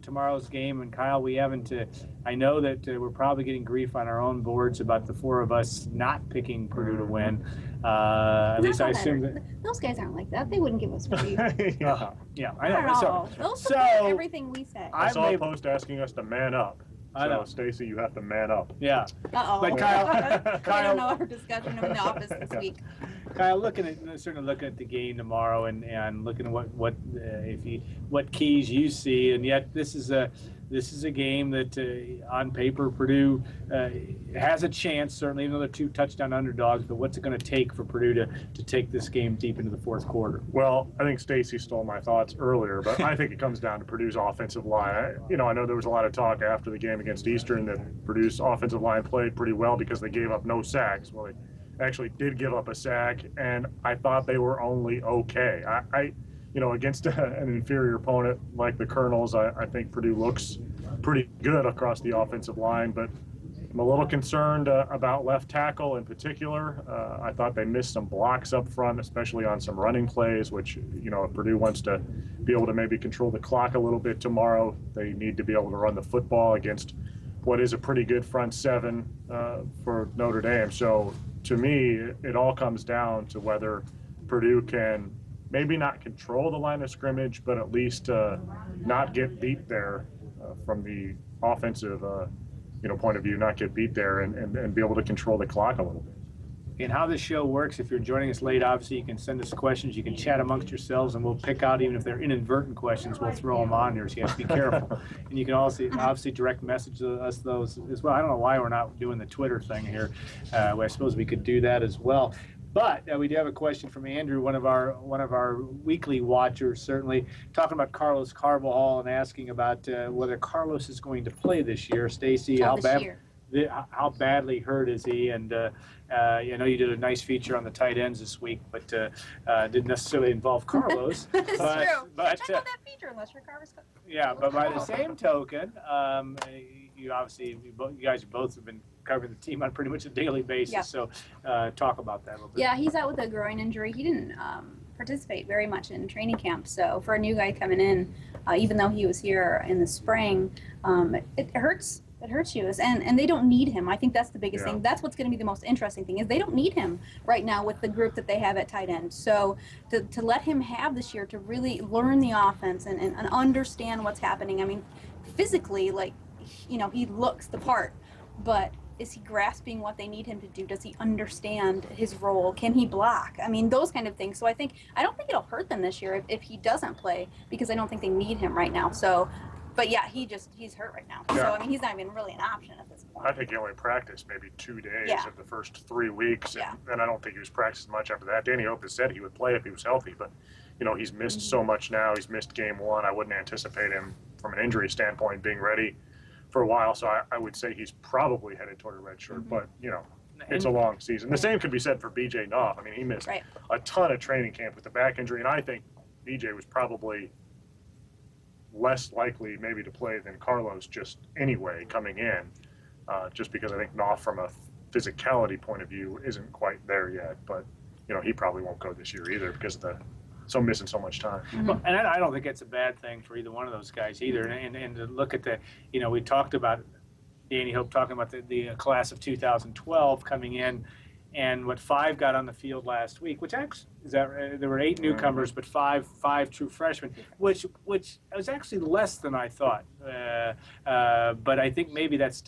tomorrow's game. And Kyle, we haven't. I know that we're probably getting grief on our own boards about the four of us not picking Purdue to win. At least I assume that those guys aren't like that. They wouldn't give us grief. Yeah, I know. Not at all. They'll support everything we say. I saw a post asking us to man up. So, Stacy, you have to man up. Yeah. Uh-oh. But Kyle, I don't know our discussion in the office this week. Kyle, certainly looking at the game tomorrow and looking at what keys you see, and yet this is a game that on paper Purdue has a chance, certainly, even though they're 2 touchdown underdogs. But what's it going to take for Purdue to take this game deep into the fourth quarter? Well, I think Stacy stole my thoughts earlier, but I think it comes down to Purdue's offensive line. I know there was a lot of talk after the game against Eastern that Purdue's offensive line played pretty well because they gave up no sacks. Well, they actually did give up a sack, and I thought they were only okay. Against an inferior opponent like the Colonels, I think Purdue looks pretty good across the offensive line, but I'm a little concerned about left tackle in particular. I thought they missed some blocks up front, especially on some running plays, which, if Purdue wants to be able to maybe control the clock a little bit tomorrow, they need to be able to run the football against what is a pretty good front seven for Notre Dame. So to me, it all comes down to whether Purdue can maybe not control the line of scrimmage, but at least not get beat there from the offensive point of view, not get beat there and be able to control the clock a little bit. And how this show works, if you're joining us late, obviously you can send us questions. You can chat amongst yourselves, and we'll pick out, even if they're inadvertent questions, we'll throw them on here, so you have to be careful. And you can also obviously direct message us those as well. I don't know why we're not doing the Twitter thing here. I suppose we could do that as well. But we do have a question from Andrew, one of our weekly watchers, certainly talking about Carlos Carvajal and asking about whether Carlos is going to play this year. Stacy, how badly hurt is he? And I know you did a nice feature on the tight ends this week, but didn't necessarily involve Carlos. That's true. But, check out that feature unless you're Carlos. yeah, but by the same token, you guys both have been covering the team on pretty much a daily basis. Yep. So talk about that a little bit. Yeah, he's out with a groin injury. He didn't participate very much in training camp. So for a new guy coming in, even though he was here in the spring, it hurts. It hurts you, and they don't need him. I think that's the biggest thing. That's what's going to be the most interesting thing is they don't need him right now with the group that they have at tight end. So to let him have this year to really learn the offense and understand what's happening. I mean, physically, he looks the part, but is he grasping what they need him to do? Does he understand his role? Can he block? I mean, those kind of things. So I don't think it'll hurt them this year if he doesn't play because I don't think they need him right now. So. But yeah, he's hurt right now. Yeah. So I mean, he's not even really an option at this point. I think he only practiced maybe 2 days of the first 3 weeks, Yeah. and I don't think he was practicing much after that. Danny Hope has said he would play if he was healthy, but he's missed so much now. He's missed game 1. I wouldn't anticipate him from an injury standpoint being ready for a while. So I would say he's probably headed toward a red shirt, but it's a long season. The same could be said for BJ Knopf. I mean, he missed a ton of training camp with the back injury, and I think BJ was probably less likely maybe to play than Carlos just anyway coming in, just because I think Knopf from a physicality point of view isn't quite there yet. But he probably won't go this year either because of missing so much time. Well, and I don't think it's a bad thing for either one of those guys either. And to look at we talked about Danny Hope talking about the class of 2012 coming in, and what 5 got on the field last week, which actually there were 8 newcomers, but five true freshmen, which was actually less than I thought. But I think maybe that's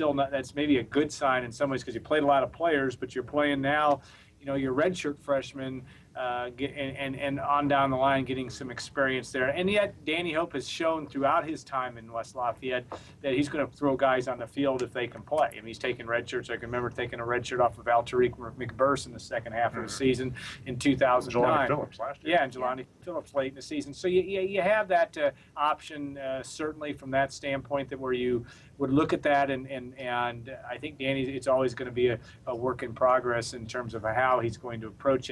maybe a good sign in some ways because you played a lot of players, but you're playing now. Your redshirt freshmen and on down the line getting some experience there. And yet Danny Hope has shown throughout his time in West Lafayette that he's going to throw guys on the field if they can play. I mean, he's taking red shirts. I can remember taking a red shirt off of Tariq McBurse in the second half of the season in 2009. Jelani Phillips last year. Yeah, and Jelani Phillips late in the season. So you have that option certainly from that standpoint that where you would look at that and I think Danny, it's always going to be a work in progress in terms of how he's going to approach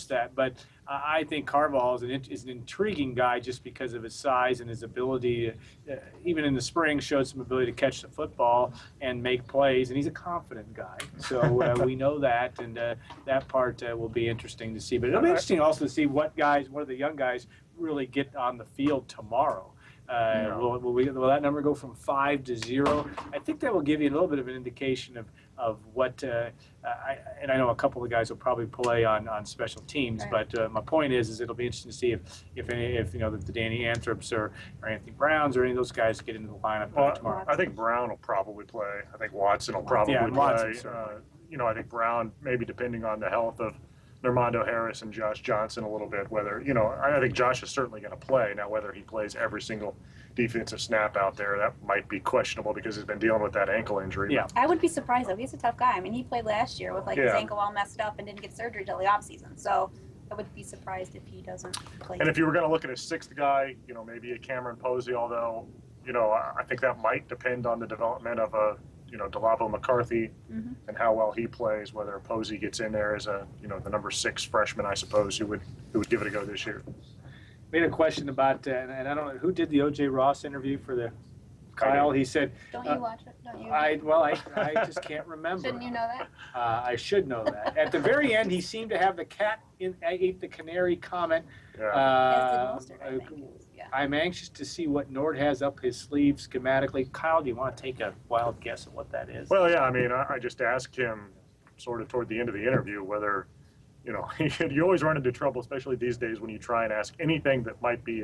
that. But I think Carvajal is an intriguing guy just because of his size and his ability to, even in the spring, showed some ability to catch the football and make plays. And he's a confident guy. So we know that, and that part will be interesting to see. But it'll be interesting also to see what of the young guys really get on the field tomorrow. Will that number go from 5 to 0? I think that will give you a little bit of an indication of what. And I know a couple of guys will probably play on special teams, but my point is it'll be interesting to see if the Danny Anthrops or Anthony Browns or any of those guys get into the lineup tomorrow. I think Brown will probably play. I think Watson will probably play. Watson, I think Brown, maybe depending on the health of Normando Harris and Josh Johnson a little bit, I think Josh is certainly going to play. Now, whether he plays every single defensive snap out there, that might be questionable because he's been dealing with that ankle injury. Yeah. I would be surprised, though. He's a tough guy. I mean, he played last year with his ankle all messed up and didn't get surgery till the offseason. So I would be surprised if he doesn't play. And if you were going to look at a 6th guy, maybe a Cameron Posey, although, I think that might depend on the development of a DeLavo McCarthy and how well he plays, whether Posey gets in there as the number 6 freshman, I suppose, who would give it a go this year. We had a question about, and I don't know, who did the O.J. Ross interview for the Kyle? He said, don't you watch it? Don't you? I just can't remember. Shouldn't you know that? I should know that. At the very end, he seemed to have the cat ate the canary comment. As did Mostert, I think. Yeah. I'm anxious to see what Nord has up his sleeve schematically. Kyle, do you want to take a wild guess at what that is? Well, yeah, I mean, I just asked him sort of toward the end of the interview whether, you always run into trouble, especially these days when you try and ask anything that might be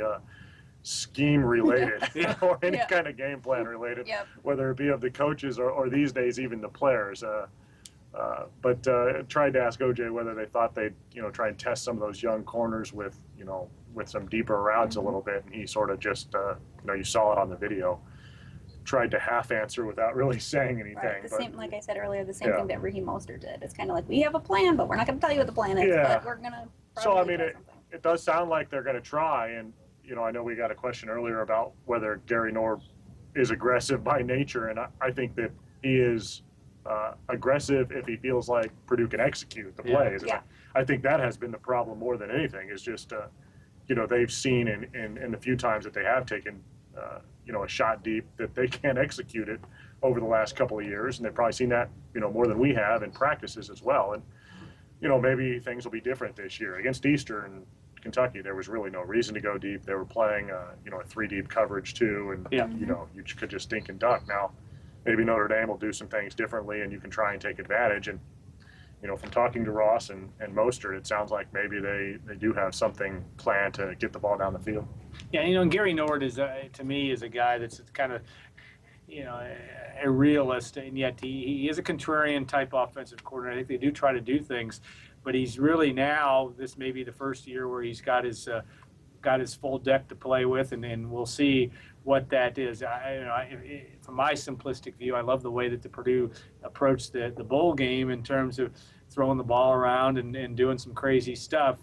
scheme related or any kind of game plan related, whether it be of the coaches or these days even the players. But tried to ask OJ whether they thought they'd try and test some of those young corners with some deeper routes a little bit, and he sort of just you saw it on the video, tried to half answer without really saying anything. Right. The but, same, like I said earlier, the same Yeah. thing that Raheem Mostert did. It's kind of like, we have a plan, but we're not going to tell you what the plan is, Yeah. but we're going to So, I mean, it does sound like they're going to try. And, you know, I know we got a question earlier about whether Gary Norb is aggressive by nature. And I think that he is aggressive if he feels like Purdue can execute the plays. Yeah. I think that has been the problem more than anything, is just, you know, they've seen in the few times that they have taken, you know, a shot deep, that they can't execute it over the last couple of years. And they've probably seen that, you know, more than we have in practices as well. And, you know, maybe things will be different this year. Against Eastern Kentucky, there was really no reason to go deep. They were playing, you know, a 3-deep coverage too, and you know, you could just dink and duck. Now, maybe Notre Dame will do some things differently, and you can try and take advantage. And you know, from talking to Ross and Mostert, it sounds like maybe they do have something planned to get the ball down the field. Yeah, you know, and Gary Nord is, to me, is a guy that's kind of, you know, a realist, and yet he is a contrarian type offensive coordinator. I think they do try to do things, but he's really now, this may be the first year where he's got his full deck to play with, and we'll see what that is. From my simplistic view, I love the way that the Purdue approached the bowl game in terms of throwing the ball around and doing some crazy stuff.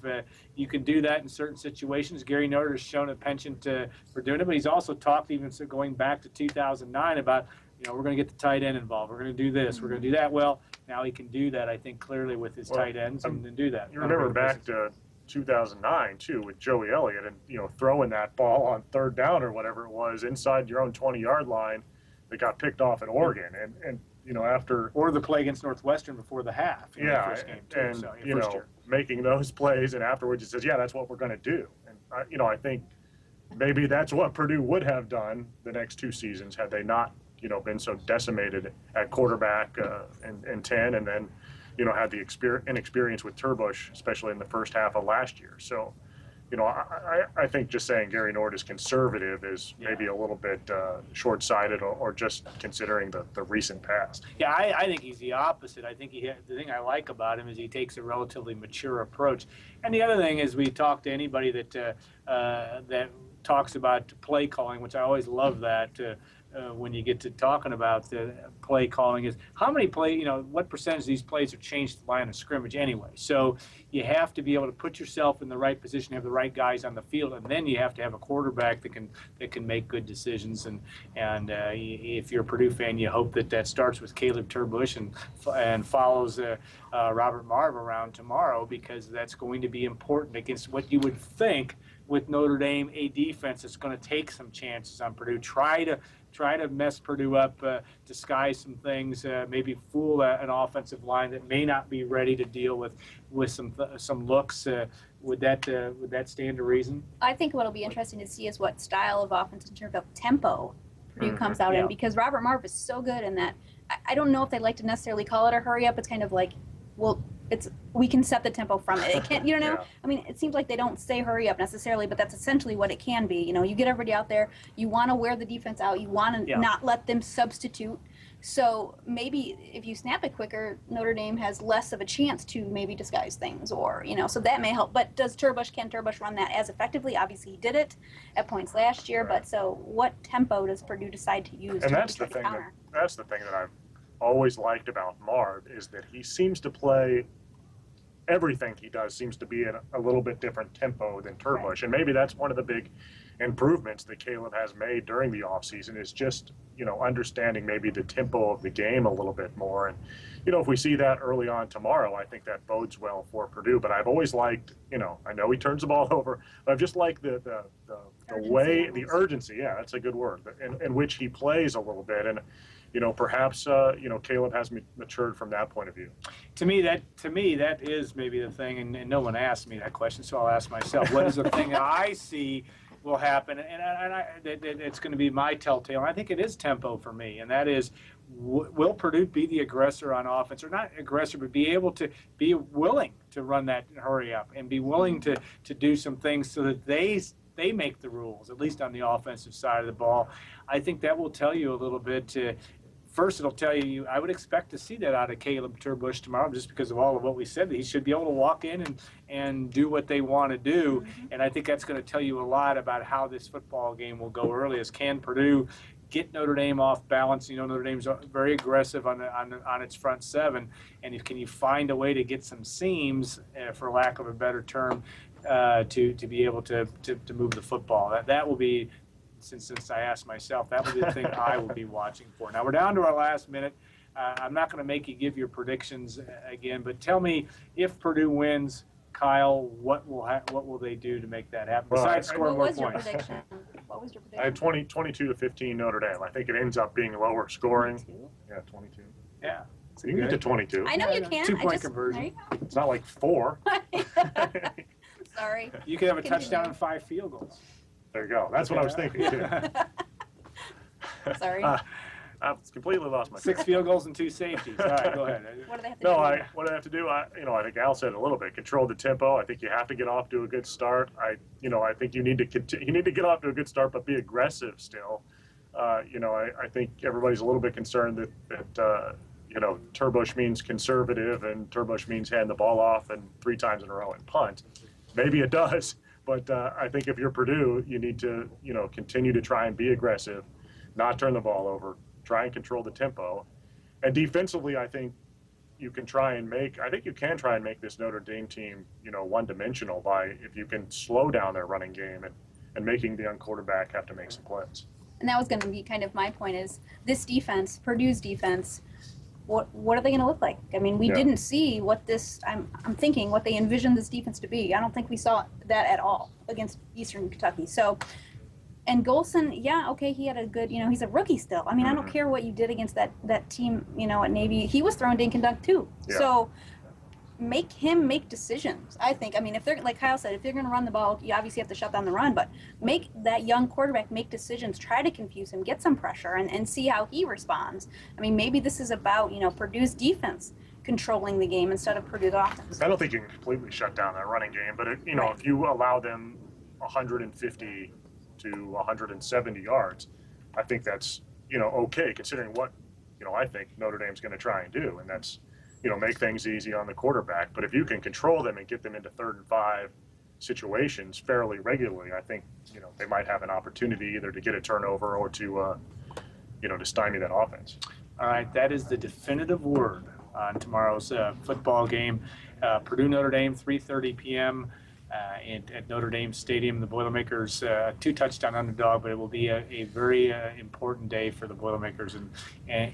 You can do that in certain situations. Gary Noter has shown a penchant for doing it, but he's also talked, even going back to 2009, about, you know, we're going to get the tight end involved. We're going to do this. We're going to do that. Well, now he can do that, I think, clearly with his tight ends and do that. You remember back to 2009 too, with Joey Elliott, and you know, throwing that ball on 3rd down or whatever it was inside your own 20-yard line that got picked off at Oregon, and you know, after, or the play against Northwestern before the half. Yeah, the first game too, and so, you know, making those plays, and afterwards he says, yeah, that's what we're going to do. And you know, I think maybe that's what Purdue would have done the next 2 seasons had they not, you know, been so decimated at quarterback in 10, and then, you know, had the inexperience with Turbush, especially in the first half of last year. So, you know, I think just saying Gary Nord is conservative is maybe a little bit short-sighted, or just considering the recent past. Yeah, I think he's the opposite. I think the thing I like about him is he takes a relatively mature approach. And the other thing is, we talk to anybody that talks about play calling, which I always love that. When you get to talking about the play calling, is how many what percentage of these plays are changed to the line of scrimmage anyway. So you have to be able to put yourself in the right position, have the right guys on the field, and then you have to have a quarterback that can make good decisions. And if you're a Purdue fan, you hope that starts with Caleb Turbush and follows Robert Marve around tomorrow, because that's going to be important against what you would think with Notre Dame, a defense that's going to take some chances on Purdue, try to mess Purdue up, disguise some things, maybe fool an offensive line that may not be ready to deal with some looks. Would that stand to reason? I think what'll be interesting to see is what style of offense in terms of tempo Purdue comes out in, because Robert Marve is so good in that. I don't know if they like to necessarily call it a hurry up. It's kind of like, well, we can set the tempo from it. It can't, you know. Yeah. I mean, it seems like they don't say hurry up necessarily, but that's essentially what it can be. You know, you get everybody out there. You want to wear the defense out. You want to not let them substitute. So maybe if you snap it quicker, Notre Dame has less of a chance to maybe disguise things, or so that may help. But can Turbush run that as effectively? Obviously, he did it at points last year. Right. But so what tempo does Purdue decide to use? And to that's the thing. That's the thing that I've always liked about Marv, is that he seems to play. Everything he does seems to be in a little bit different tempo than Turbush. Right. And maybe that's one of the big improvements that Caleb has made during the offseason, is just, understanding maybe the tempo of the game a little bit more. And, if we see that early on tomorrow, I think that bodes well for Purdue. But I've always liked, I know he turns the ball over, but I've just liked the way, the urgency, yeah, that's a good word, in which he plays a little bit. And, perhaps, Caleb has matured from that point of view. To me, that is maybe the thing, and no one asked me that question, so I'll ask myself. What is the thing that I see will happen, and it's going to be my telltale, and I think it is tempo for me, and that is, will Purdue be the aggressor on offense, or not aggressor, but be able to be willing to run that hurry up and be willing to do some things so that they make the rules, at least on the offensive side of the ball. I think that will tell you a little bit. First, it'll tell you, I would expect to see that out of Caleb Turbush tomorrow, just because of all of what we said. He should be able to walk in and do what they want to do. And I think that's going to tell you a lot about how this football game will go early, is can Purdue get Notre Dame off balance. Notre Dame's very aggressive on its front seven, and can you find a way to get some seams, for lack of a better term, to be able to move the football. That will be, since I asked myself, that will be the thing I will be watching for. Now we're down to our last minute. I'm not going to make you give your predictions again, but tell me, if Purdue wins, Kyle, what will they do to make that happen? Besides scoring more points. What was your prediction? What was your prediction? I had 22-15 Notre Dame. I think it ends up being lower scoring. 22? Yeah, 22. Yeah. So you can get to 22. I know you can. 2-point conversion. There you It's not like 4. go. Sorry. You could have a Continue. touchdown and 5 field goals. There you go. That's what I was thinking, too. Sorry. I've completely lost my 6 field goals and 2 safeties. All right, go ahead. What do they have to No, do? what I have to do, I think Al said it a little bit. Control the tempo. I think you have to get off to a good start. I think you need to get off to a good start, but be aggressive still. I think everybody's a little bit concerned that Turbush means conservative and Turbush means hand the ball off and 3 times in a row and punt. Maybe it does, but I think if you're Purdue, you need to continue to try and be aggressive, not turn the ball over. Try and control the tempo, and defensively, I think you can try and make this Notre Dame team, one-dimensional if you can slow down their running game and making the young quarterback have to make some plays. And that was going to be kind of my point: is this defense, Purdue's defense, what are they going to look like? I mean, we didn't see what this. I'm thinking what they envisioned this defense to be. I don't think we saw that at all against Eastern Kentucky. So. And Golson, he had a good, he's a rookie still. I mean, I don't care what you did against that team, at Navy. He was thrown dink and dunk too. Yeah. So make him make decisions, I think. I mean, if they're, like Kyle said, if they're going to run the ball, you obviously have to shut down the run, but make that young quarterback make decisions, try to confuse him, get some pressure, and see how he responds. I mean, maybe this is about, Purdue's defense controlling the game instead of Purdue's offense. I don't think you can completely shut down that running game, but, if you allow them 150 to 170 yards, I think that's, okay, considering what, I think Notre Dame's going to try and do, and that's, make things easy on the quarterback. But if you can control them and get them into 3rd and 5 situations fairly regularly, I think, they might have an opportunity either to get a turnover or to stymie that offense. All right, that is the definitive word on tomorrow's football game. Purdue Notre Dame, 3:30 p.m. At Notre Dame Stadium. The Boilermakers, 2-touchdown underdog, but it will be a very important day for the Boilermakers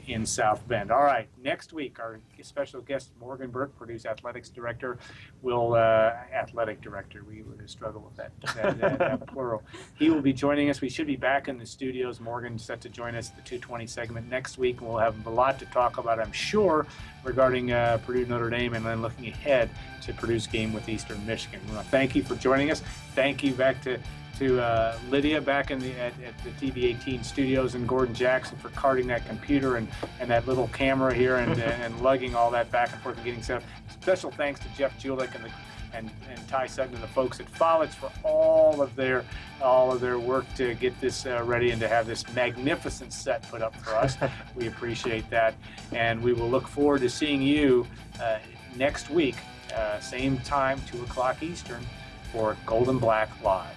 in South Bend. All right, next week, our special guest, Morgan Burke, Purdue's athletics director, athletic director, we would struggle with that plural. He will be joining us. We should be back in the studios. Morgan's set to join us, the 2:20 segment next week. We'll have a lot to talk about, I'm sure, regarding Purdue Notre Dame, and then looking ahead to Purdue's game with Eastern Michigan. We want to thank you for joining us. Thank you back to Lydia back at the TV18 studios, and Gordon Jackson for carting that computer and that little camera here and lugging all that back and forth and getting set up. Special thanks to Jeff Gulick and Ty Sutton and the folks at Follett for all of their work to get this ready and to have this magnificent set put up for us. We appreciate that, and we will look forward to seeing you next week, same time, 2 o'clock Eastern, for Golden Black Live.